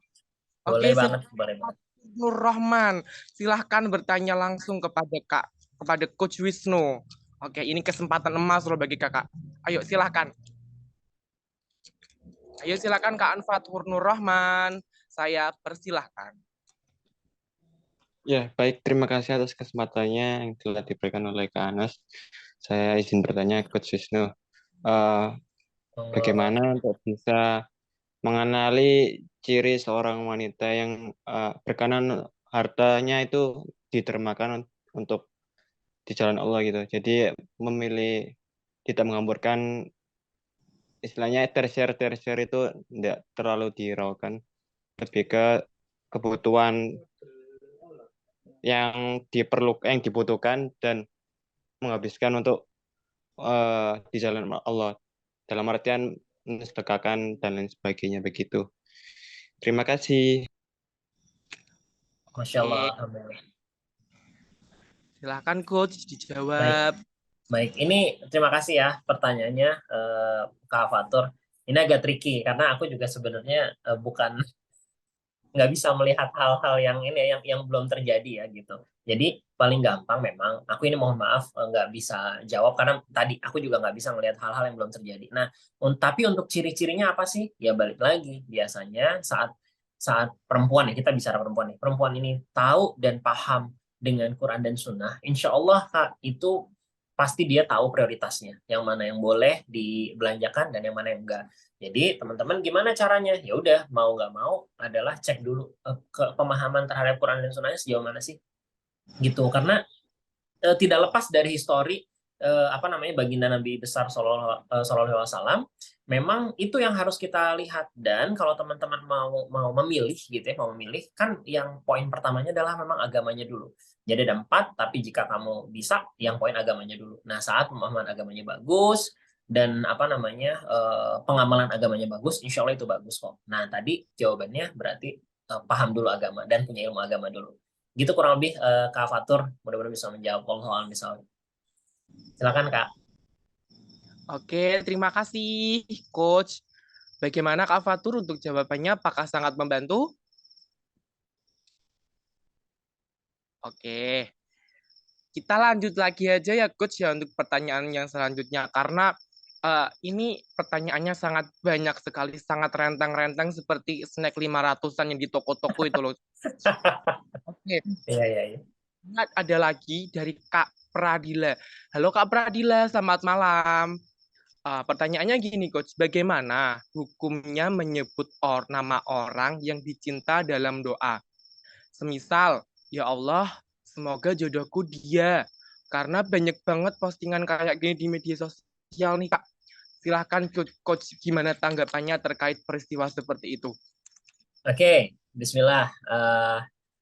Boleh Oke, banget. Boleh banget. Nur Rahman, silahkan bertanya langsung kepada Coach Wisnu. Oke, ini kesempatan emas loh bagi kakak. Ayo silahkan. Ayo silakan Kak Anfathur Nur Rahman. Saya persilahkan. Ya, baik. Terima kasih atas kesempatannya yang telah diberikan oleh Kak Anas. Saya izin bertanya ke Coach Wisnu. Bagaimana untuk bisa mengenali ciri seorang wanita yang berkenan hartanya itu ditermakan untuk di jalan Allah gitu. Jadi memilih tidak menghamburkan, istilahnya tersier itu tidak terlalu dihiraukan, lebih ke kebutuhan yang dibutuhkan dan menghabiskan untuk di jalan Allah, dalam artian mensedekahkan dan lain sebagainya begitu. Terima kasih. Masya Allah. Alhamdulillah. Silahkan Coach dijawab. Baik, ini terima kasih ya pertanyaannya Kak Fatur. Ini agak tricky karena aku juga sebenarnya bukan nggak bisa melihat hal-hal yang ini yang belum terjadi ya gitu. Jadi paling gampang memang aku ini mohon maaf nggak bisa jawab karena tadi aku juga nggak bisa melihat hal-hal yang belum terjadi. Nah, tapi untuk ciri-cirinya apa sih? Ya balik lagi biasanya saat perempuan ya, kita bicara perempuan nih. Perempuan ini tahu dan paham dengan Quran dan Sunnah, insya Allah Kak, itu pasti dia tahu prioritasnya, yang mana yang boleh dibelanjakan dan yang mana yang enggak. Jadi teman-teman gimana caranya? Ya udah, mau nggak mau adalah cek dulu ke pemahaman terhadap Quran dan Sunnahnya sejauh mana sih, gitu. Karena tidak lepas dari histori baginda Nabi besar Sallallahu Alaihi Wasallam. Memang itu yang harus kita lihat. Dan kalau teman-teman mau memilih gitu ya, mau memilih kan yang poin pertamanya adalah memang agamanya dulu. Jadi ada 4, tapi jika kamu bisa, yang poin agamanya dulu. Nah, saat pemahaman agamanya bagus dan pengamalan agamanya bagus, insya Allah itu bagus kok. Nah, tadi jawabannya berarti paham dulu agama dan punya ilmu agama dulu. Gitu kurang lebih Kak Fatur, mudah-mudahan bisa menjawab. Wallahu a'lam bishawab. Silakan Kak. Oke, terima kasih Coach. Bagaimana Kak Fatur untuk jawabannya? Apakah sangat membantu? Oke. Kita lanjut lagi aja ya Coach ya untuk pertanyaan yang selanjutnya. Karena ini pertanyaannya sangat banyak sekali, sangat rentang-rentang seperti snack 500-an yang di toko-toko itu loh. Oke. Iya. Ada lagi dari Kak Pradila. Halo Kak Pradila, selamat malam. Pertanyaannya gini Coach, bagaimana hukumnya menyebut nama orang yang dicinta dalam doa? Semisal, ya Allah, semoga jodohku dia. Karena banyak banget postingan kayak gini di media sosial nih Kak. Silahkan Coach, gimana tanggapannya terkait peristiwa seperti itu? Oke, Bismillah.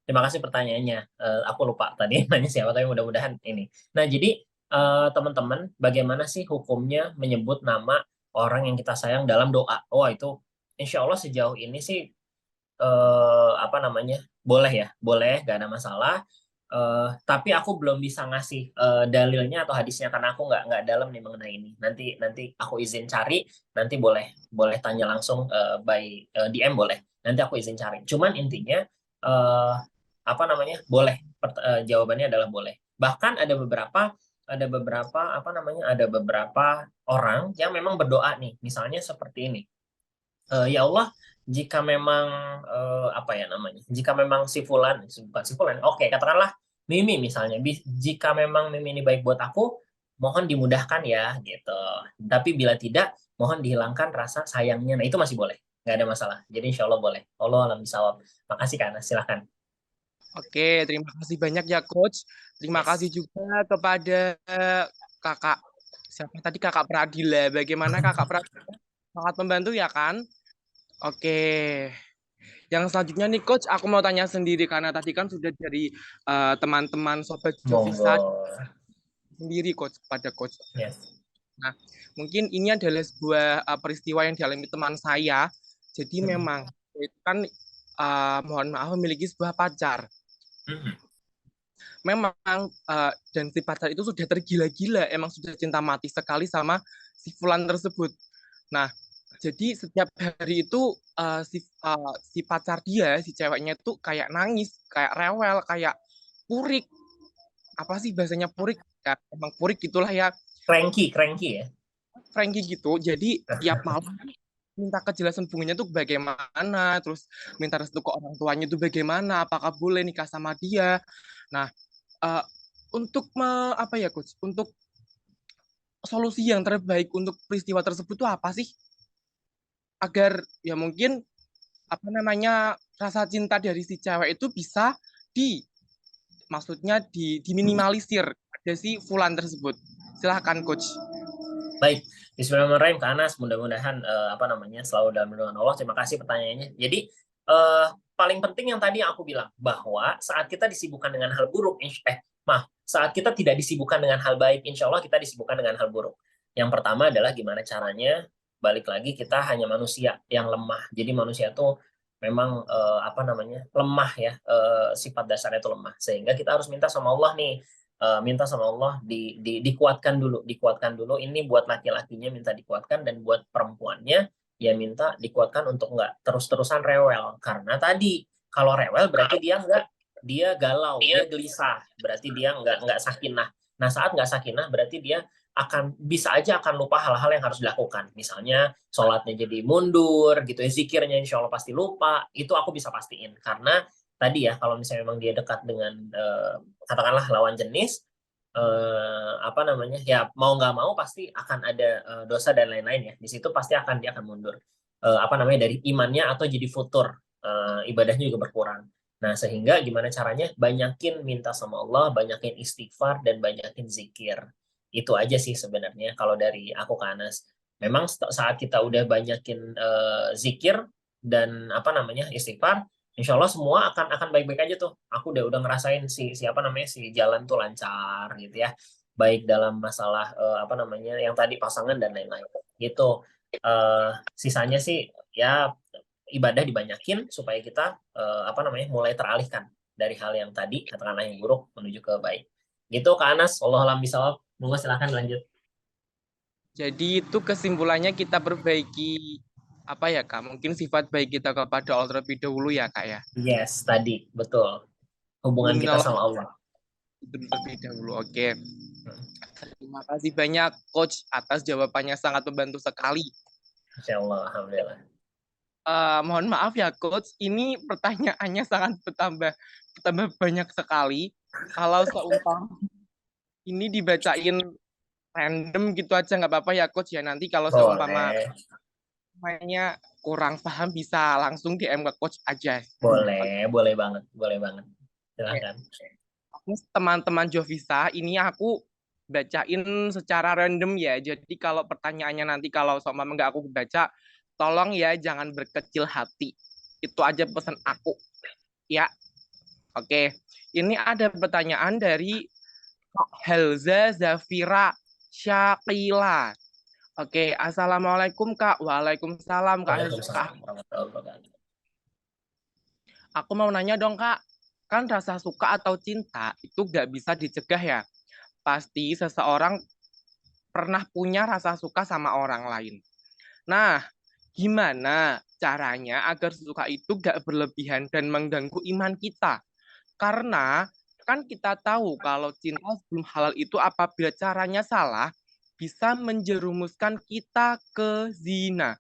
Terima kasih pertanyaannya. Aku lupa tadi nanya siapa, tapi mudah-mudahan ini. Nah, jadi teman-teman, bagaimana sih hukumnya menyebut nama orang yang kita sayang dalam doa? Oh, itu insya Allah sejauh ini sih apa namanya, boleh ya, boleh, gak ada masalah. Tapi aku belum bisa ngasih dalilnya atau hadisnya karena aku nggak dalam nih mengenai ini. Nanti aku izin cari, nanti boleh tanya langsung by DM boleh. Nanti aku izin cari. Cuman intinya apa namanya, boleh. Jawabannya adalah boleh. Bahkan ada beberapa apa namanya, ada beberapa orang yang memang berdoa nih, misalnya seperti ini. Ya Allah, jika memang apa ya namanya, jika memang si fulan, bukan si fulan, oke, katakanlah Mimi misalnya, jika memang Mimi ini baik buat aku, mohon dimudahkan ya gitu. Tapi bila tidak, mohon dihilangkan rasa sayangnya. Nah, itu masih boleh, nggak ada masalah. Jadi insya Allah boleh. Allah alam bisawab. Makasih Kak Anas, silakan. Oke, terima kasih banyak ya Coach. Terima Yes. kasih juga kepada Kakak, siapa tadi, Kakak Pradila. Bagaimana Kakak Pradila? Sangat membantu ya kan? Oke. Yang selanjutnya nih Coach, aku mau tanya sendiri karena tadi kan sudah dari teman-teman Sobat Jovisa Monggo. sendiri Coach, pada Coach. Yes. Nah, mungkin ini adalah sebuah peristiwa yang dialami teman saya. Jadi memang itu kan mohon maaf memiliki sebuah pacar. Memang dan si pacar itu sudah tergila-gila, emang sudah cinta mati sekali sama si fulan tersebut. Nah, jadi setiap hari itu si pacar dia, si ceweknya itu kayak nangis, kayak rewel, kayak purik. Apa sih bahasanya purik? Ya, emang purik gitulah ya. Cranky ya. Cranky gitu. Jadi tiap malam minta kejelasan hubungannya tuh bagaimana, terus minta restu ke orang tuanya tuh bagaimana, apakah boleh nikah sama dia. Nah, untuk apa ya Coach? Untuk solusi yang terbaik untuk peristiwa tersebut tuh apa sih? Agar ya mungkin apa namanya, rasa cinta dari si cewek itu bisa maksudnya diminimalisir ada si fulan tersebut. Silahkan Coach. Baik, Bismillahirrahmanirrahim Kak Anas, mudah-mudahan apa namanya selalu dalam lindungan Allah. Terima kasih pertanyaannya. Jadi paling penting yang tadi aku bilang bahwa saat kita disibukkan dengan hal buruk, saat kita tidak disibukkan dengan hal baik, insya Allah kita disibukkan dengan hal buruk. Yang pertama adalah gimana caranya, balik lagi kita hanya manusia yang lemah. Jadi manusia itu memang apa namanya lemah ya, sifat dasarnya itu lemah. Sehingga kita harus minta sama Allah nih. Minta sama Allah dikuatkan dulu. Ini buat laki-lakinya minta dikuatkan, dan buat perempuannya ya minta dikuatkan untuk nggak terus-terusan rewel. Karena tadi kalau rewel berarti dia galau, dia gelisah, berarti dia nggak sakinah. Nah, saat nggak sakinah berarti dia bisa aja akan lupa hal-hal yang harus dilakukan. Misalnya sholatnya jadi mundur gitu ya, zikirnya insya Allah pasti lupa. Itu aku bisa pastiin karena tadi ya, kalau misalnya memang dia dekat dengan katakanlah lawan jenis, apa namanya ya, mau nggak mau pasti akan ada dosa dan lain-lain ya. Di situ pasti dia akan mundur apa namanya dari imannya, atau jadi futur ibadahnya juga berkurang. Nah, sehingga gimana caranya, banyakin minta sama Allah, banyakin istighfar, dan banyakin zikir. Itu aja sih sebenarnya kalau dari aku ke Anas. Memang saat kita udah banyakin zikir dan apa namanya istighfar, insya Allah semua akan baik-baik aja tuh. Aku udah ngerasain si jalan tuh lancar gitu ya. Baik dalam masalah apa namanya yang tadi pasangan dan lain-lain gitu. Sisanya sih ya ibadah dibanyakin supaya kita apa namanya mulai teralihkan dari hal yang tadi katakanlah yang buruk menuju ke baik. Gitu Kak Anas, wallahu a'lam bishawab. Monggo silakan lanjut. Jadi itu kesimpulannya kita perbaiki apa ya Kak? Mungkin sifat baik kita kepada Allah terlebih dahulu ya Kak ya. Yes, tadi betul. Hubungan kita sama Allah. Terlebih dahulu. Oke. Terima kasih banyak Coach atas jawabannya, sangat membantu sekali. Insyaallah, alhamdulillah. Mohon maaf ya Coach, ini pertanyaannya sangat bertambah banyak sekali. Kalau seumpama ini dibacain random gitu aja nggak apa-apa ya coach ya. Nanti kalau seumpama Boleh, mainnya kurang paham bisa langsung DM ke coach aja. boleh banget, boleh banget. Silahkan. Terus teman-teman Jovisa, ini aku bacain secara random ya. Jadi kalau pertanyaannya nanti kalau seumpama nggak aku baca, tolong ya jangan berkecil hati. Itu aja pesan aku. Ya, oke. Ini ada pertanyaan dari Helza Zafira Syakila. Oke, assalamualaikum Kak. Waalaikumsalam Kak. Waalaikumsalam warahmatullahi wabarakatuh. Aku mau nanya dong Kak. Kan rasa suka atau cinta itu nggak bisa dicegah ya. Pasti seseorang pernah punya rasa suka sama orang lain. Nah, gimana caranya agar suka itu gak berlebihan dan mengganggu iman kita? Karena kan kita tahu kalau cinta sebelum halal itu apabila caranya salah, bisa menjerumuskan kita ke zina.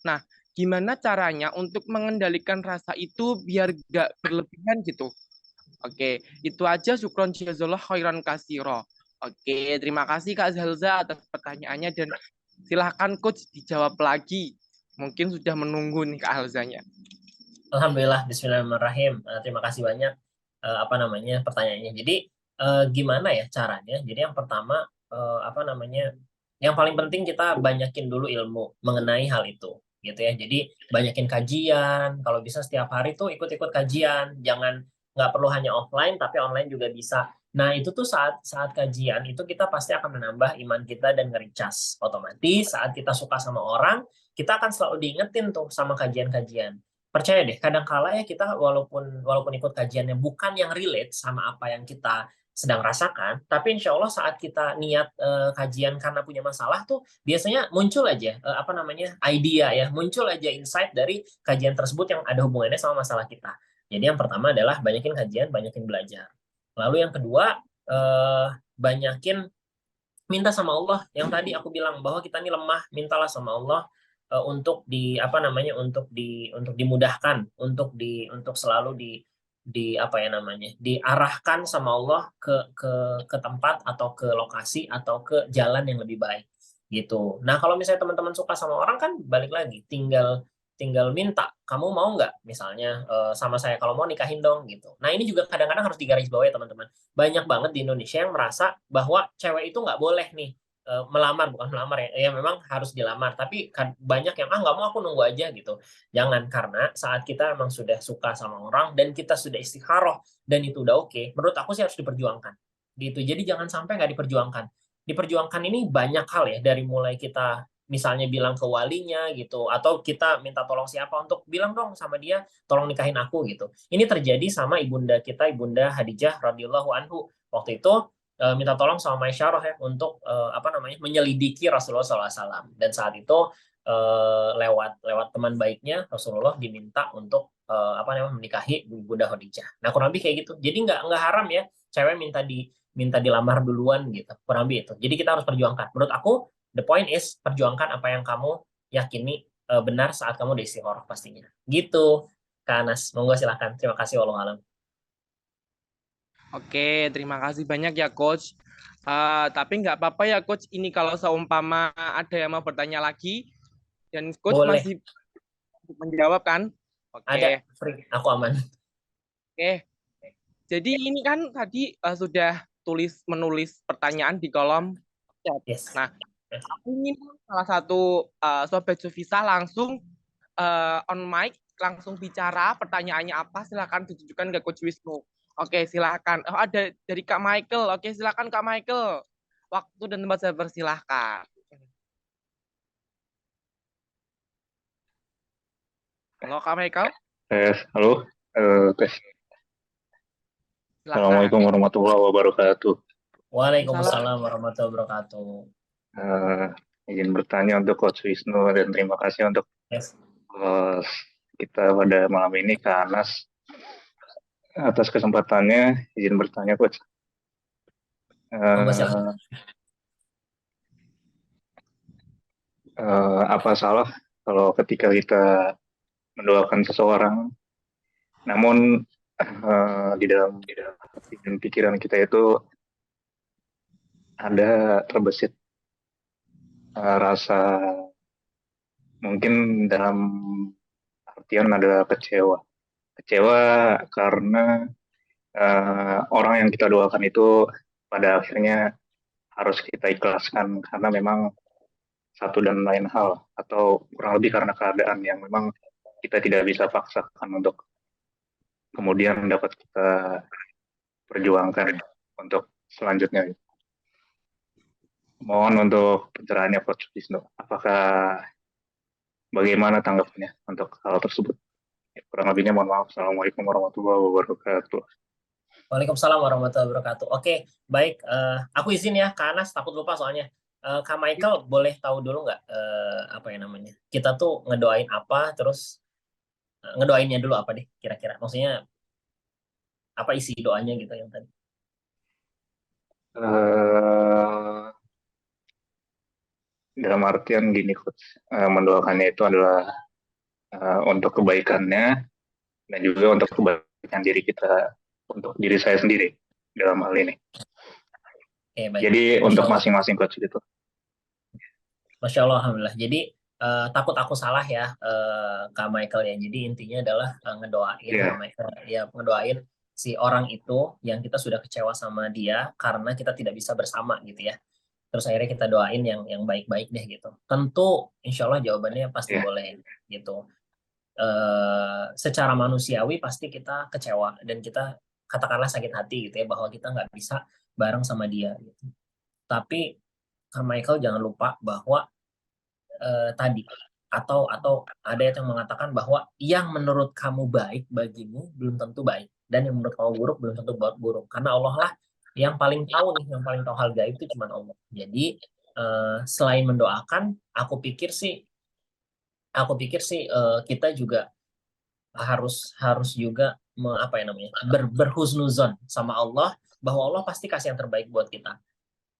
Nah, gimana caranya untuk mengendalikan rasa itu biar gak berlebihan gitu? Oke, itu aja. Syukron jazallah khairan kasiro. Oke, terima kasih Kak Zalza atas pertanyaannya dan silahkan coach dijawab lagi. Mungkin sudah menunggu nih Kak Halzanya. Alhamdulillah, Bismillahirrahmanirrahim. Terima kasih banyak apa namanya pertanyaannya. Jadi gimana ya caranya? Jadi yang pertama apa namanya? Yang paling penting kita banyakin dulu ilmu mengenai hal itu, gitu ya. Jadi banyakin kajian. Kalau bisa setiap hari tuh ikut-ikut kajian. Jangan nggak perlu hanya offline, tapi online juga bisa. Nah itu tuh saat kajian itu kita pasti akan menambah iman kita dan nge-recharge. Otomatis saat kita suka sama orang, kita akan selalu diingetin tuh sama kajian-kajian. Percaya deh, kadang kala ya kita walaupun ikut kajiannya bukan yang relate sama apa yang kita sedang rasakan, tapi insya Allah saat kita niat kajian karena punya masalah tuh biasanya muncul aja apa namanya idea ya, muncul aja insight dari kajian tersebut yang ada hubungannya sama masalah kita. Jadi yang pertama adalah banyakin kajian, banyakin belajar. Lalu yang kedua banyakin minta sama Allah. Yang tadi aku bilang bahwa kita ini lemah, mintalah sama Allah untuk di apa namanya untuk dimudahkan, untuk selalu di apa ya namanya diarahkan sama Allah ke tempat atau ke lokasi atau ke jalan yang lebih baik gitu. Nah kalau misalnya teman-teman suka sama orang kan balik lagi tinggal tinggal minta kamu mau nggak misalnya sama saya kalau mau nikahin dong gitu. Nah ini juga kadang-kadang harus digarisbawahi ya teman-teman. Banyak banget di Indonesia yang merasa bahwa cewek itu nggak boleh nih melamar, bukan melamar ya memang harus dilamar, tapi banyak yang nggak mau, aku nunggu aja gitu. Jangan, karena saat kita memang sudah suka sama orang dan kita sudah istikharah dan itu udah oke, menurut aku sih harus diperjuangkan gitu. Jadi jangan sampai nggak diperjuangkan. Diperjuangkan ini banyak hal ya, dari mulai kita misalnya bilang ke walinya gitu, atau kita minta tolong siapa untuk bilang dong sama dia tolong nikahin aku gitu. Ini terjadi sama ibunda kita, Ibunda Khadijah radhiyallahu anhu. Waktu itu minta tolong sama Maisyarah ya untuk apa namanya menyelidiki Rasulullah SAW, dan saat itu lewat teman baiknya Rasulullah diminta untuk apa namanya menikahi Bunda Khadijah. Nah kurang lebih kayak gitu. Jadi nggak haram ya cewek minta dilamar duluan gitu. Kurang lebih itu. Jadi kita harus perjuangkan. Menurut aku the point is perjuangkan apa yang kamu yakini benar saat kamu di istikharah pastinya. Gitu. Kak Anas, monggo silahkan. Terima kasih wallahu alam. Oke, terima kasih banyak ya coach. Tapi nggak apa-apa ya coach, ini kalau seumpama ada yang mau bertanya lagi dan coach Boleh. masih menjawab kan? Oke. Ada, free. Aku aman. Oke. Jadi ini kan tadi sudah menulis pertanyaan di kolom chat. Yes. Nah, aku ingin salah satu Sobat Jovisa langsung on mic, langsung bicara pertanyaannya apa, silakan ditujukan ke Coach Wisnu. Oke, silakan. Oh, ada dari Kak Michael. Oke, silakan Kak Michael. Waktu dan tempat saya persilahkan. Halo Kak Michael. Halo, tes. Silakan. Assalamualaikum warahmatullahi wabarakatuh. Waalaikumsalam warahmatullahi wabarakatuh. Izin bertanya untuk Coach Wisnu dan terima kasih untuk Yes. kita pada malam ini, Kak Anas, atas kesempatannya. Izin bertanya, Coach. Apa salah kalau ketika kita mendoakan seseorang, namun di dalam pikiran kita itu ada terbesit rasa, mungkin dalam artian ada kecewa. Kecewa karena orang yang kita doakan itu pada akhirnya harus kita ikhlaskan karena memang satu dan lain hal, atau kurang lebih karena keadaan yang memang kita tidak bisa paksakan untuk kemudian dapat kita perjuangkan untuk selanjutnya. Mohon untuk pencerahannya Coach Wisnu. Apakah bagaimana tanggapannya untuk hal tersebut? Kurang lebihnya mohon maaf. Assalamualaikum warahmatullahi wabarakatuh. Waalaikumsalam warahmatullahi wabarakatuh. Oke, baik. Aku izin ya, Kak Anas, takut lupa soalnya. Kak Michael, boleh tahu dulu nggak apa ya namanya? Kita tuh ngedoain apa, terus ngedoainnya dulu apa deh kira-kira? Maksudnya apa isi doanya gitu yang tadi? Dalam artian gini, Coach. Mendoakannya itu adalah untuk kebaikannya dan juga untuk kebaikan diri kita, untuk diri saya sendiri dalam hal ini. Oke, baik. Jadi Masya untuk Allah. masing-masing Coach gitu. Masya Allah, alhamdulillah. Jadi takut aku salah ya, Kak Michael ya. Jadi intinya adalah ngedoain Iya. Kak Michael, ya ngedoain si orang itu yang kita sudah kecewa sama dia karena kita tidak bisa bersama gitu ya. Terus akhirnya kita doain yang baik-baik deh gitu. Tentu insya Allah jawabannya pasti Iya. boleh gitu. Secara manusiawi pasti kita kecewa dan kita katakanlah sakit hati gitu ya, bahwa kita nggak bisa bareng sama dia gitu. Tapi Kak Michael jangan lupa bahwa tadi atau ada yang mengatakan bahwa yang menurut kamu baik bagimu belum tentu baik, dan yang menurut kamu buruk belum tentu buruk, karena Allah lah yang paling tahu nih, yang paling tahu hal gaib itu cuma Allah. Jadi selain mendoakan, aku pikir sih kita juga harus juga apa ya namanya, berhusnuzon sama Allah, bahwa Allah pasti kasih yang terbaik buat kita.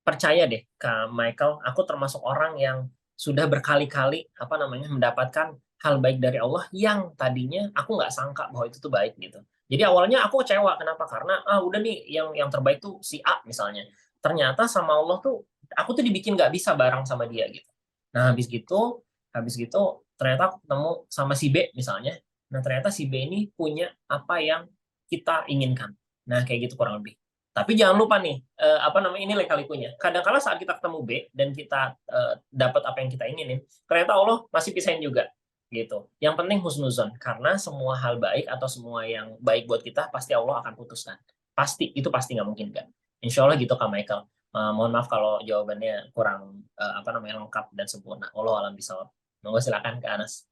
Percaya deh Kak Michael, aku termasuk orang yang sudah berkali-kali apa namanya mendapatkan hal baik dari Allah yang tadinya aku nggak sangka bahwa itu tuh baik gitu. Jadi awalnya aku kecewa, kenapa? Karena udah nih yang terbaik tuh si A misalnya. Ternyata sama Allah tuh aku tuh dibikin nggak bisa bareng sama dia gitu. Nah habis gitu ternyata aku ketemu sama si B misalnya. Nah ternyata si B ini punya apa yang kita inginkan. Nah kayak gitu kurang lebih. Tapi jangan lupa nih, apa namanya, ini lika-likunya. Kadang-kala saat kita ketemu B dan kita dapat apa yang kita inginin, ternyata Allah masih pisahin juga, gitu. Yang penting husnuzon, karena semua hal baik atau semua yang baik buat kita pasti Allah akan putuskan. Pasti, itu pasti nggak mungkin kan. Insya Allah gitu Kak Michael. Mohon maaf kalau jawabannya kurang apa namanya lengkap dan sempurna. Allah alam bisawab. Monggo silakan Kak Anas.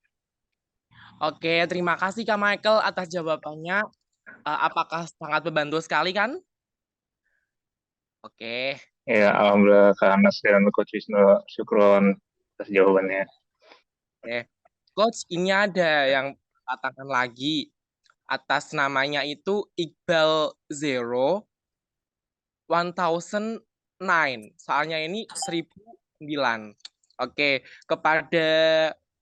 Oke, terima kasih Kak Michael atas jawabannya. Apakah sangat membantu sekali kan? Oke. Ya, alhamdulillah Kak Anas dan Coach Wisnu, syukron atas jawabannya. Oke. Coach, ini ada yang katakan lagi. Atas namanya itu Iqbal Zero 1009. Soalnya ini 1009. Oke, kepada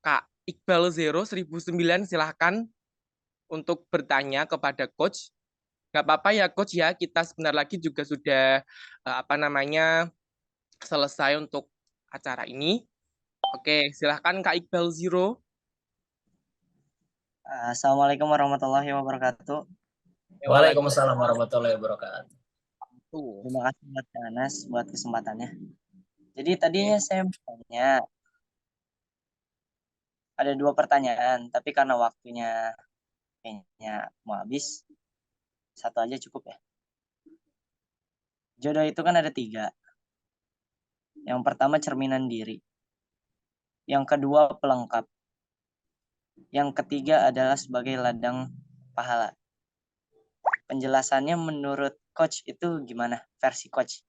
Kak Iqbal Zero 1009 silahkan untuk bertanya kepada Coach. Nggak apa-apa ya Coach ya, kita sebentar lagi juga sudah apa namanya selesai untuk acara ini. Oke, silahkan Kak Iqbal Zero. Assalamualaikum warahmatullahi wabarakatuh. Waalaikumsalam warahmatullahi wabarakatuh. Terima kasih buat Kak Anas buat kesempatannya. Jadi tadinya saya bertanya, ada 2 pertanyaan, tapi karena waktunya kayaknya mau habis, 1 aja cukup ya. Jodoh itu kan ada 3. Yang pertama cerminan diri. Yang kedua pelengkap. Yang ketiga adalah sebagai ladang pahala. Penjelasannya menurut Coach itu gimana? Versi Coach.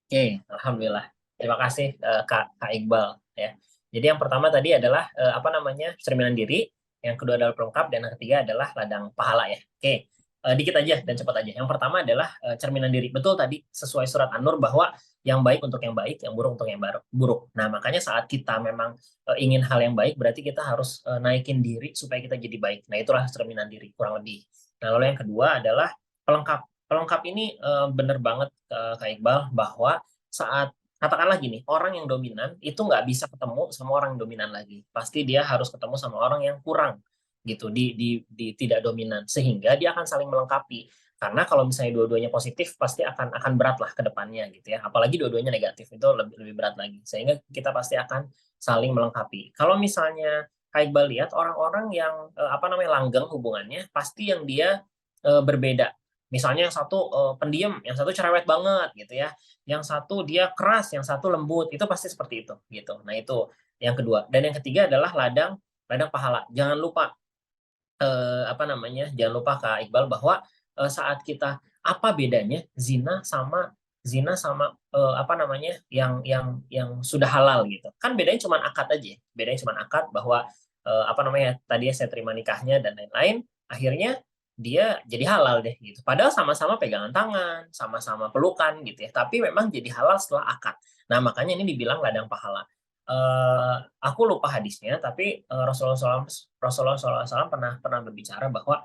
Oke, alhamdulillah. Terima kasih Kak Iqbal ya. Jadi yang pertama tadi adalah apa namanya cerminan diri, yang kedua adalah pelengkap, dan yang ketiga adalah ladang pahala ya. Oke, dikit aja dan cepat aja. Yang pertama adalah cerminan diri. Betul tadi sesuai surat An-Nur bahwa yang baik untuk yang baik, yang buruk untuk yang buruk. Nah makanya saat kita memang ingin hal yang baik, berarti kita harus naikin diri supaya kita jadi baik. Nah itulah cerminan diri kurang lebih. Nah lalu yang kedua adalah pelengkap. pelengkap ini bener banget Kak Iqbal, bahwa saat katakanlah gini, orang yang dominan itu nggak bisa ketemu sama orang yang dominan lagi. Pasti dia harus ketemu sama orang yang kurang gitu di tidak dominan, sehingga dia akan saling melengkapi. Karena kalau misalnya dua-duanya positif, pasti akan berat lah ke depannya gitu ya. Apalagi dua-duanya negatif, itu lebih berat lagi. Sehingga kita pasti akan saling melengkapi. Kalau misalnya Kak Iqbal lihat orang-orang yang langgeng hubungannya, pasti yang dia berbeda. Misalnya yang satu pendiam, yang satu cerewet banget gitu ya. Yang satu dia keras, yang satu lembut. Itu pasti seperti itu gitu. Nah, itu yang kedua. Dan yang ketiga adalah ladang pahala. Jangan lupa jangan lupa Kak Iqbal bahwa saat kita apa bedanya zina sama yang sudah halal gitu. Kan bedanya cuma akad aja. Bedanya cuma akad bahwa tadi saya terima nikahnya dan lain-lain, akhirnya dia jadi halal deh gitu. Padahal sama-sama pegangan tangan, sama-sama pelukan gitu ya. Tapi memang jadi halal setelah akad. Nah, makanya ini dibilang ladang pahala. Aku lupa hadisnya, tapi Rasulullah SAW pernah berbicara bahwa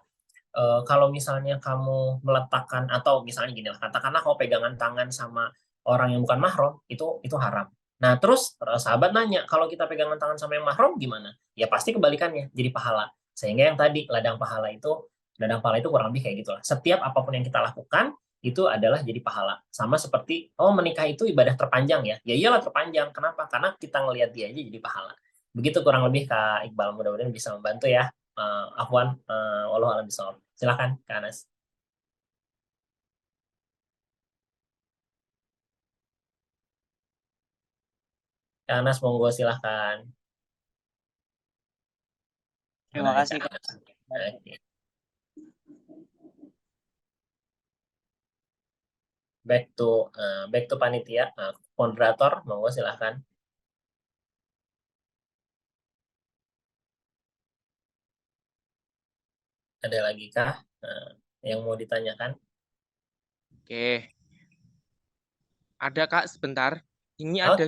kalau misalnya kamu meletakkan, atau misalnya gini lah, katakanlah kamu pegangan tangan sama orang yang bukan mahram, itu haram. Nah, terus sahabat nanya, kalau kita pegangan tangan sama yang mahram gimana? Ya pasti kebalikannya, jadi pahala. Sehingga yang tadi ladang pahala itu kurang lebih kayak gitulah. Setiap apapun yang kita lakukan itu adalah jadi pahala. Sama seperti menikah itu ibadah terpanjang ya. Ya iyalah terpanjang. Kenapa? Karena kita ngelihat dia aja jadi pahala. Begitu kurang lebih Kak Iqbal, mudah-mudahan bisa membantu ya. Afwan, wallahu a'lam bishawab. Silakan Kak Anas. Kak Anas monggo silakan. Terima kasih Kak. Oke. Back to panitia, moderator, monggo silahkan. Ada lagi kah yang mau ditanyakan? Oke. Ada Kak, sebentar. Ini ada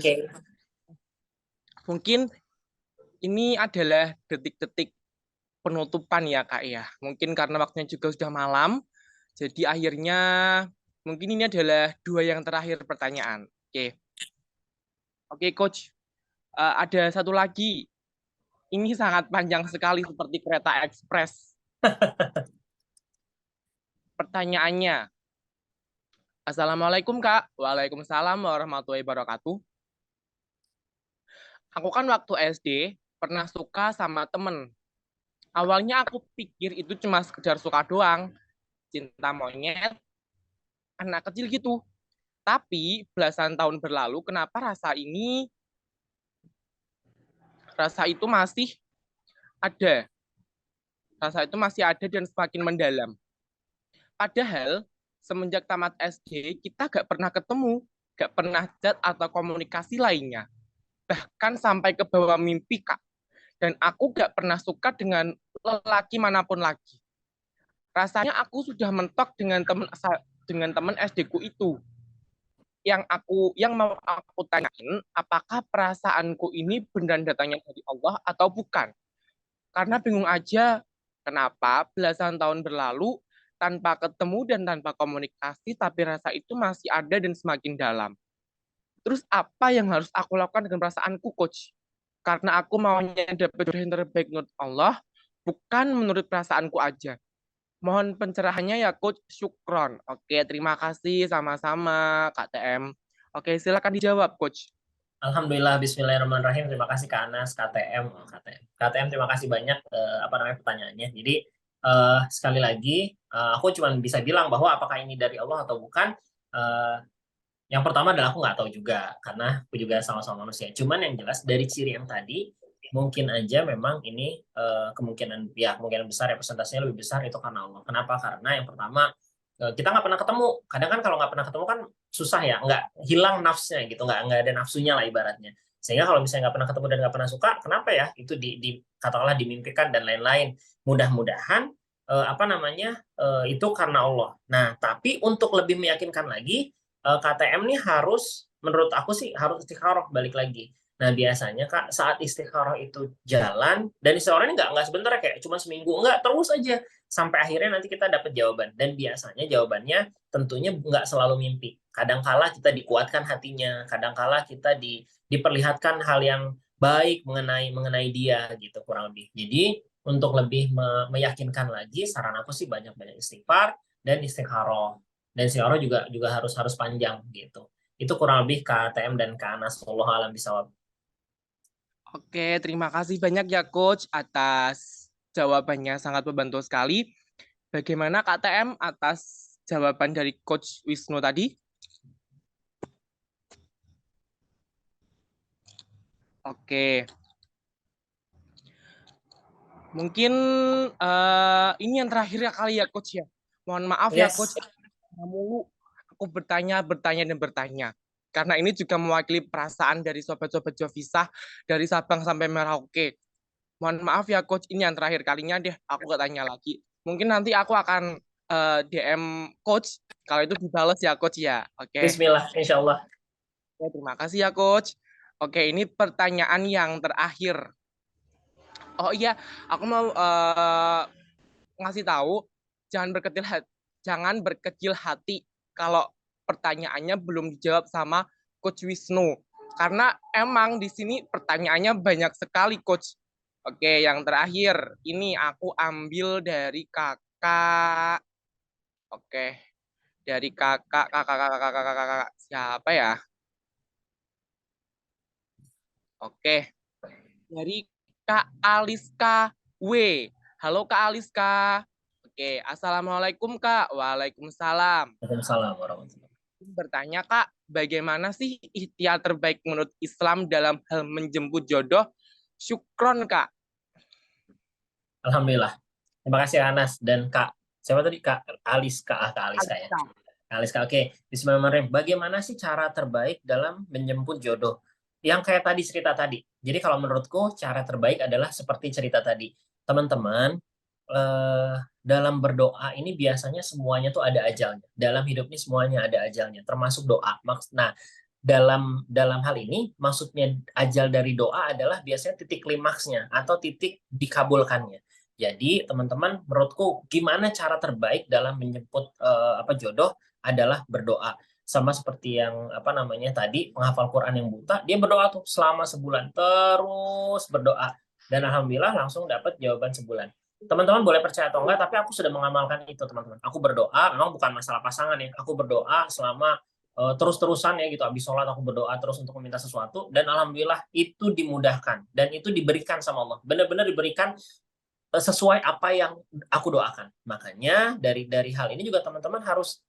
mungkin ini adalah detik-detik penutupan ya Kak ya. Mungkin karena waktunya juga sudah malam, jadi akhirnya mungkin ini adalah dua yang terakhir pertanyaan. Oke Coach, ada satu lagi. Ini sangat panjang sekali seperti kereta ekspres. Pertanyaannya, Assalamualaikum Kak. Waalaikumsalam warahmatullahi wabarakatuh. Aku kan waktu SD pernah suka sama temen. Awalnya aku pikir itu cuma sekedar suka doang, cinta monyet, anak kecil gitu. Tapi belasan tahun berlalu, kenapa rasa itu masih ada. Rasa itu masih ada dan semakin mendalam. Padahal semenjak tamat SD, kita gak pernah ketemu, gak pernah chat atau komunikasi lainnya. Bahkan sampai ke bawah mimpi, Kak. Dan aku gak pernah suka dengan lelaki manapun lagi. Rasanya aku sudah mentok dengan teman SD-ku itu. Yang mau aku tanyain, apakah perasaanku ini beneran datangnya dari Allah atau bukan? Karena bingung aja kenapa belasan tahun berlalu tanpa ketemu dan tanpa komunikasi, tapi rasa itu masih ada dan semakin dalam. Terus apa yang harus aku lakukan dengan perasaanku, Coach? Karena aku maunya dapat jodoh yang terbaik menurut Allah, bukan menurut perasaanku aja. Mohon pencerahannya ya, Coach. Syukron. Oke, terima kasih sama-sama, Kak TM. Oke, silakan dijawab, Coach. Alhamdulillah, bismillahirrahmanirrahim. Terima kasih Kak Anas, KTM. KTM, terima kasih banyak pertanyaannya. Jadi, sekali lagi, aku cuma bisa bilang bahwa apakah ini dari Allah atau bukan. Yang pertama adalah aku nggak tahu juga, karena aku juga sama-sama manusia. Cuman yang jelas dari ciri yang tadi, mungkin aja memang ini kemungkinan besar, representasinya lebih besar itu karena Allah. Kenapa? Karena yang pertama, kita nggak pernah ketemu. Kadang kan kalau nggak pernah ketemu kan susah ya, nggak hilang nafsunya gitu, nggak ada nafsunya lah ibaratnya. Sehingga kalau misalnya nggak pernah ketemu dan nggak pernah suka, kenapa ya? Itu katakanlah dimimpikan dan lain-lain. Mudah-mudahan itu karena Allah. Nah, tapi untuk lebih meyakinkan lagi, KTM nih harus, menurut aku sih harus istikharah balik lagi. Nah, biasanya Kak, saat istikharah itu jalan, dan istikharah ini nggak sebentar kayak cuma seminggu, nggak, terus aja. Sampai akhirnya nanti kita dapat jawaban. Dan biasanya jawabannya tentunya nggak selalu mimpi. Kadangkala kita dikuatkan hatinya, kadangkala kita diperlihatkan hal yang baik mengenai dia, gitu, kurang lebih. Jadi, untuk lebih meyakinkan lagi, saran aku sih banyak-banyak istighfar dan istikharah. Dan istikharah juga harus panjang, gitu. Itu kurang lebih KTM dan Kak Anas. Wallahu a'lam bishawab. Oke, terima kasih banyak ya Coach atas jawabannya, sangat membantu sekali. Bagaimana KTM atas jawaban dari Coach Wisnu tadi? Oke. Mungkin ini yang terakhir ya kali ya Coach ya. Mohon maaf ya Yes. Coach. Mulu aku bertanya dan bertanya. Karena ini juga mewakili perasaan dari sobat-sobat Jovisa dari Sabang sampai Merauke. Mohon maaf ya Coach, ini yang terakhir kalinya deh aku gak tanya lagi. Mungkin nanti aku akan DM Coach, kalau itu dibales ya Coach ya. Oke. Bismillah, insya Allah. Oke, terima kasih ya Coach. Oke, ini pertanyaan yang terakhir. Oh iya, aku mau ngasih tahu, jangan berkecil hati kalau pertanyaannya belum dijawab sama Coach Wisnu. Karena emang di sini pertanyaannya banyak sekali, Coach. Oke, yang terakhir, ini aku ambil dari kakak. Oke, dari kakak. Siapa ya? Oke, dari Kak Aliska W. Halo Kak Aliska. Oke, Assalamualaikum Kak. Waalaikumsalam. Waalaikumsalam warahmatullahi wabarakatuh. Bertanya Kak, bagaimana sih ikhtiar terbaik menurut Islam dalam hal menjemput jodoh? Syukron Kak. Alhamdulillah. Terima kasih Anas dan Kak. Siapa tadi? Kak Aliska. Kak Aliska ya. Kak Aliska, oke. Bismillahirrahmanirrahim. Bagaimana sih cara terbaik dalam menjemput jodoh? Yang kayak tadi cerita tadi. Jadi kalau menurutku cara terbaik adalah seperti cerita tadi. Teman-teman, dalam berdoa ini biasanya semuanya tuh ada ajalnya. Dalam hidup ini semuanya ada ajalnya, termasuk doa. Nah, dalam hal ini maksudnya ajal dari doa adalah biasanya titik klimaksnya atau titik dikabulkannya. Jadi teman-teman, menurutku gimana cara terbaik dalam menjemput jodoh adalah berdoa. Sama seperti yang tadi penghafal Quran yang buta, dia berdoa tuh selama sebulan terus berdoa, dan alhamdulillah langsung dapat jawaban sebulan. Teman-teman boleh percaya atau enggak, tapi aku sudah mengamalkan itu, teman-teman. Aku berdoa, memang bukan masalah pasangan ya. Aku berdoa selama terus-terusan ya gitu. Habis sholat aku berdoa terus untuk meminta sesuatu, dan alhamdulillah itu dimudahkan dan itu diberikan sama Allah. Benar-benar diberikan sesuai apa yang aku doakan. Makanya dari hal ini juga teman-teman harus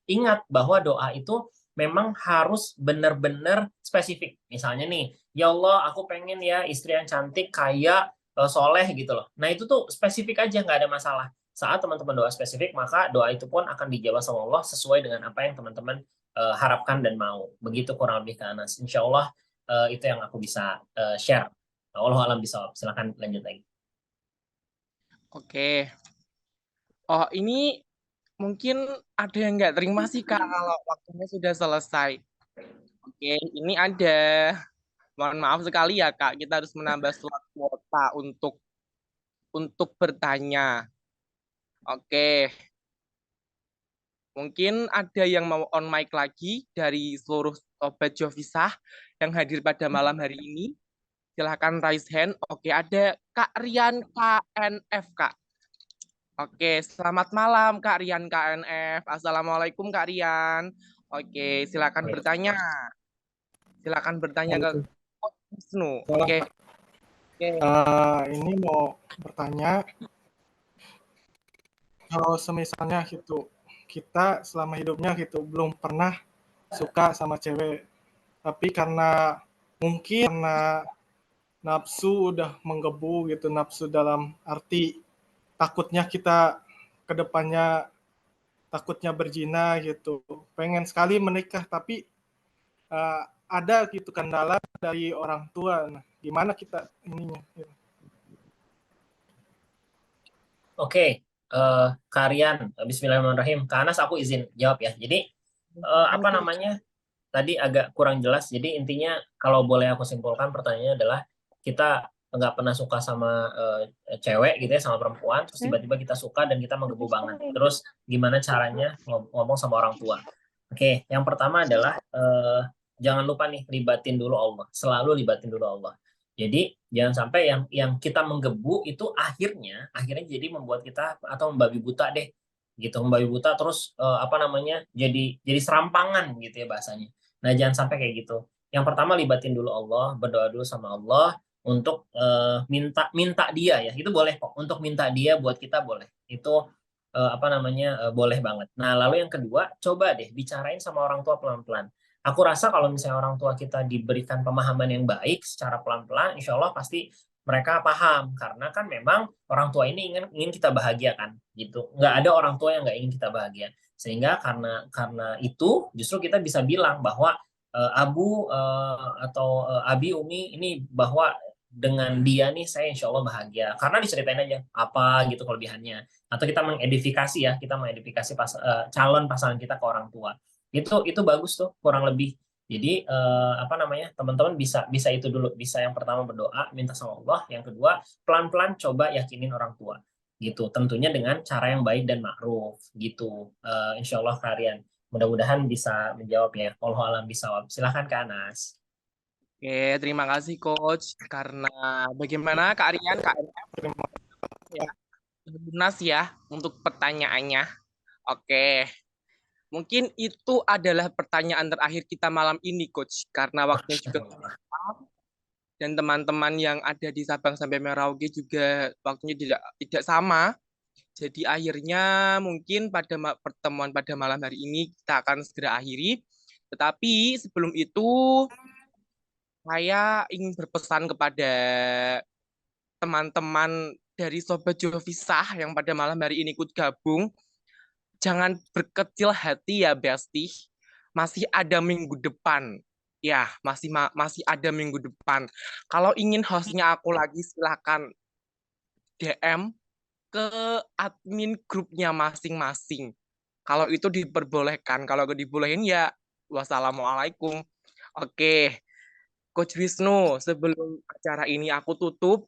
ingat bahwa doa itu memang harus benar-benar spesifik. Misalnya nih, ya Allah, aku pengen ya istri yang cantik, kaya, soleh gitu loh. Nah itu tuh spesifik aja, nggak ada masalah. Saat teman-teman doa spesifik, maka doa itu pun akan dijawab sama Allah sesuai dengan apa yang teman-teman harapkan dan mau. Begitu kurang lebih ke Anas. Insya Allah itu yang aku bisa share. Wallahu a'lam bishawab. Silakan lanjut lagi. Oke. Oh, ini mungkin ada yang nggak terima sih Kak kalau waktunya sudah selesai. Oke, ini ada. Mohon maaf sekali ya Kak, kita harus menambah slot kuota untuk bertanya. Oke. Mungkin ada yang mau on mic lagi dari seluruh sobat Jovisa yang hadir pada malam hari ini. Silahkan raise hand. Oke, ada Kak Rian KNF, Kak. Oke, selamat malam Kak Rian KNF. Assalamualaikum Kak Rian. Oke, silakan bertanya. Silakan bertanya ke Coach Wisnu. Oke. Ini mau bertanya, kalau semisalnya gitu kita selama hidupnya gitu belum pernah suka sama cewek, tapi mungkin karena nafsu udah menggebu gitu, nafsu dalam arti takutnya kita kedepannya takutnya berzina gitu, pengen sekali menikah tapi ada gitu kendala dari orang tua. Nah, gimana kita ininya? Oke, Karian, Bismillahirrahmanirrahim. Kak Anas, aku izin jawab ya. Jadi tadi agak kurang jelas. Jadi intinya kalau boleh aku simpulkan pertanyaannya adalah kita nggak pernah suka sama cewek gitu ya, sama perempuan, terus tiba-tiba kita suka dan kita menggebu banget. Terus gimana caranya ngomong sama orang tua? Oke, yang pertama adalah jangan lupa nih libatin dulu Allah. Selalu libatin dulu Allah. Jadi jangan sampai yang kita menggebu itu akhirnya jadi membuat kita atau membabi buta deh gitu, membabi buta terus apa namanya jadi serampangan gitu ya bahasanya. Nah, jangan sampai kayak gitu. Yang pertama libatin dulu Allah, berdoa dulu sama Allah untuk minta dia ya. Itu boleh kok. Untuk minta dia buat kita boleh. Itu apa namanya boleh banget. Nah, lalu yang kedua, coba deh bicarain sama orang tua pelan-pelan. Aku rasa kalau misalnya orang tua kita diberikan pemahaman yang baik secara pelan-pelan, insya Allah pasti mereka paham. Karena kan memang orang tua ini ingin kita bahagia kan, gitu. Nggak ada orang tua yang nggak ingin kita bahagia. Sehingga karena itu justru kita bisa bilang bahwa Abu atau Abi, Umi ini bahwa dengan dia nih saya insya Allah bahagia. Karena diceritain aja apa gitu kelebihannya. Atau kita mengedifikasi ya, kita mengedifikasi calon pasangan kita ke orang tua. Itu bagus tuh kurang lebih. Jadi apa namanya teman-teman bisa itu dulu, bisa yang pertama berdoa minta sama Allah, yang kedua pelan-pelan coba yakinin orang tua gitu, tentunya dengan cara yang baik dan ma'ruf gitu. Insya Allah kalian mudah-mudahan bisa menjawab ya. Wallahu a'lam bishawab. Silahkan Kak Anas. Oke, terima kasih Coach. Karena bagaimana Kak Aryan, Kak ya, lunas ya untuk pertanyaannya. Oke. Mungkin itu adalah pertanyaan terakhir kita malam ini, Coach. Karena waktunya juga dan teman-teman yang ada di Sabang sampai Merauke juga waktunya tidak sama. Jadi akhirnya mungkin pada pertemuan pada malam hari ini kita akan segera akhiri. Tetapi sebelum itu saya ingin berpesan kepada teman-teman dari Sobat Jovisa yang pada malam hari ini ikut gabung. Jangan berkecil hati ya, Besti. Masih ada minggu depan. Ya, masih ada minggu depan. Kalau ingin hostnya aku lagi, silakan DM ke admin grupnya masing-masing. Kalau itu diperbolehkan. Kalau nggak dibolehin ya wassalamualaikum. Oke, Coach Wisnu, sebelum acara ini aku tutup,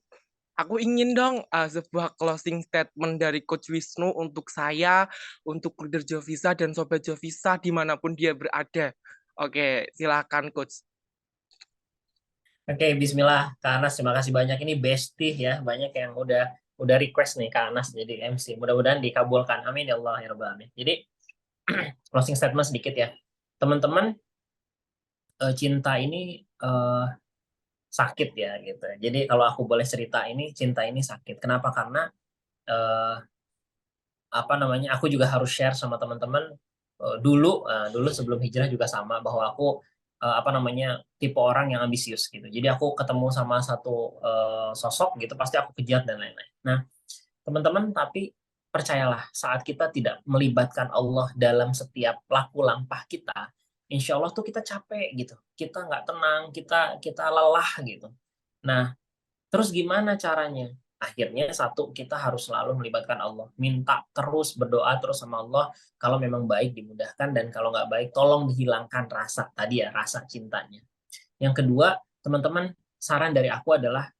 aku ingin dong sebuah closing statement dari Coach Wisnu untuk saya, untuk leader Jovisa dan Sobat Jovisa dimanapun dia berada. Oke, silakan Coach. Oke, Bismillah, Kak Anas, terima kasih banyak. Ini bestie ya, banyak yang udah request nih Kak Anas jadi MC. Mudah-mudahan dikabulkan. Amin ya Allah ya Rabbal Alamin. Jadi closing statement sedikit ya, teman-teman. Cinta ini sakit ya gitu. Jadi kalau aku boleh cerita ini, cinta ini sakit. Kenapa? Karena apa namanya? Aku juga harus share sama teman-teman. Dulu sebelum hijrah juga sama, bahwa aku apa namanya tipe orang yang ambisius gitu. Jadi aku ketemu sama satu sosok gitu, pasti aku kejar dan lain-lain. Nah, teman-teman, tapi percayalah, saat kita tidak melibatkan Allah dalam setiap laku lampah kita, insya Allah tuh kita capek gitu, kita nggak tenang, kita lelah gitu. Nah, terus gimana caranya? Akhirnya satu, kita harus selalu melibatkan Allah, minta terus, berdoa terus sama Allah. Kalau memang baik dimudahkan, dan kalau nggak baik tolong dihilangkan rasa tadi ya, rasa cintanya. Yang kedua, teman-teman, saran dari aku adalah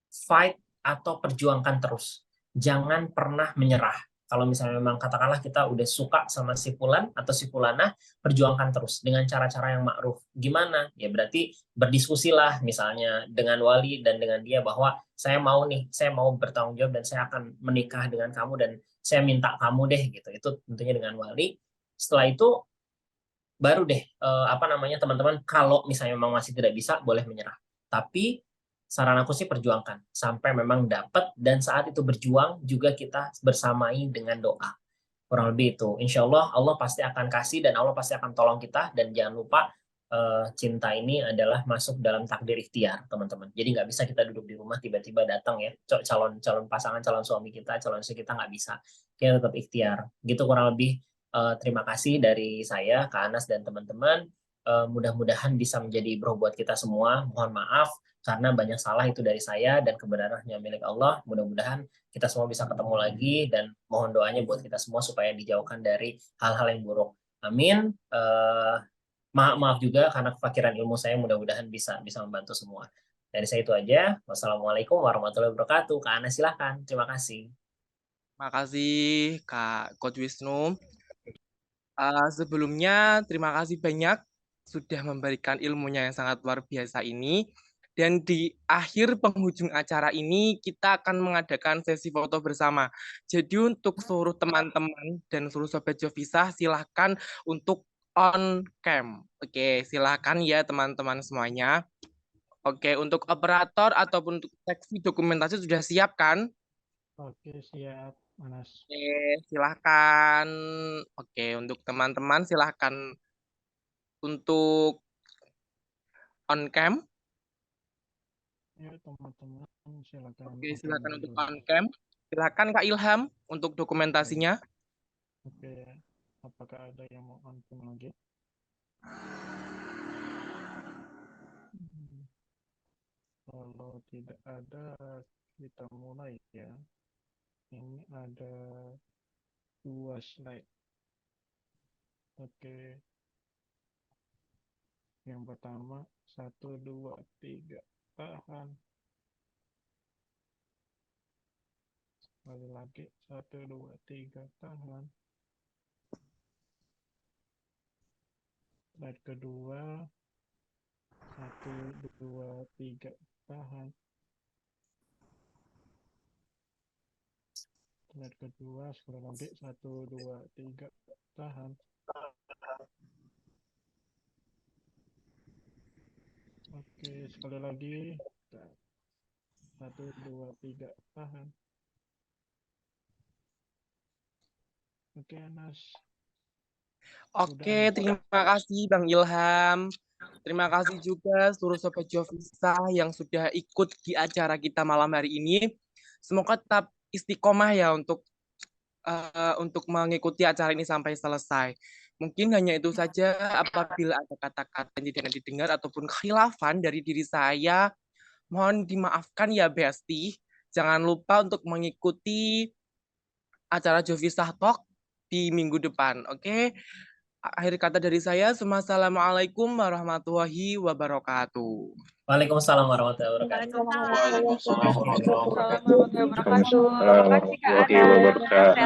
fight atau perjuangkan terus. Jangan pernah menyerah. Kalau misalnya memang katakanlah kita udah suka sama si fulan atau si fulanah, perjuangkan terus dengan cara-cara yang ma'ruf. Gimana? Ya berarti berdiskusilah misalnya dengan wali dan dengan dia, bahwa saya mau bertanggung jawab dan saya akan menikah dengan kamu dan saya minta kamu deh gitu. Itu tentunya dengan wali. Setelah itu baru deh apa namanya teman-teman, kalau misalnya memang masih tidak bisa, boleh menyerah. Tapi saran aku sih perjuangkan sampai memang dapat, dan saat itu berjuang juga kita bersamai dengan doa. Kurang lebih itu. Insya Allah Allah pasti akan kasih dan Allah pasti akan tolong kita. Dan jangan lupa cinta ini adalah masuk dalam takdir ikhtiar, teman-teman. Jadi nggak bisa kita duduk di rumah tiba-tiba datang ya calon pasangan, calon suami kita, calon istri kita, nggak bisa. Kita tetap ikhtiar. Gitu kurang lebih. Terima kasih dari saya, Kak Anas dan teman-teman. Mudah-mudahan bisa menjadi bro buat kita semua. Mohon maaf karena banyak salah itu dari saya, dan kebenaran hanya milik Allah. Mudah-mudahan kita semua bisa ketemu lagi, dan mohon doanya buat kita semua supaya dijauhkan dari hal-hal yang buruk. Amin. Maaf juga karena kefakiran ilmu saya, mudah-mudahan bisa membantu semua. Dari saya itu aja. Wassalamualaikum warahmatullahi wabarakatuh. Kak Ana silahkan. Terima kasih. Makasih Kak Coach Wisnu. Sebelumnya terima kasih banyak sudah memberikan ilmunya yang sangat luar biasa ini. Dan di akhir penghujung acara ini kita akan mengadakan sesi foto bersama. Jadi untuk seluruh teman-teman dan seluruh sobat Jovisa silahkan untuk on cam. Oke, silahkan ya teman-teman semuanya. Oke, untuk operator ataupun untuk seksi dokumentasi sudah siap kan? Oke, siap, Anas. Oke, silahkan. Oke, untuk teman-teman silahkan untuk on cam. Ya, teman-teman, silakan. Oke, silakan untuk on cam. Silakan Kak Ilham untuk dokumentasinya. Oke, apakah ada yang mau on cam lagi? Kalau tidak ada, kita mulai ya. Ini ada 2 slide. Oke. Yang pertama, 1, 2, 3. Tahan. Sekali lagi, 1, 2, 3. Tahan. Slide kedua, 1, 2, 3. Tahan. Slide kedua, sekali lagi, 1, 2, 3. Tahan. Oke, sekali lagi. 1, 2, 3. Tahan. Oke, Anas. Oke, terima kasih Bang Ilham. Terima kasih juga seluruh Sobat Jovisa yang sudah ikut di acara kita malam hari ini. Semoga tetap istiqomah ya untuk mengikuti acara ini sampai selesai. Mungkin hanya itu saja. Apabila ada kata-kata yang tidak didengar ataupun khilafan dari diri saya, mohon dimaafkan ya Besti. Jangan lupa untuk mengikuti acara Jovisa Talk di minggu depan. Oke? Akhir kata dari saya, Assalamualaikum warahmatullahi wabarakatuh. Waalaikumsalam warahmatullahi wabarakatuh. Waalaikumsalam warahmatullahi wabarakatuh. Terima kasih Kak Warahmatullahi Ana. wabarakatuh.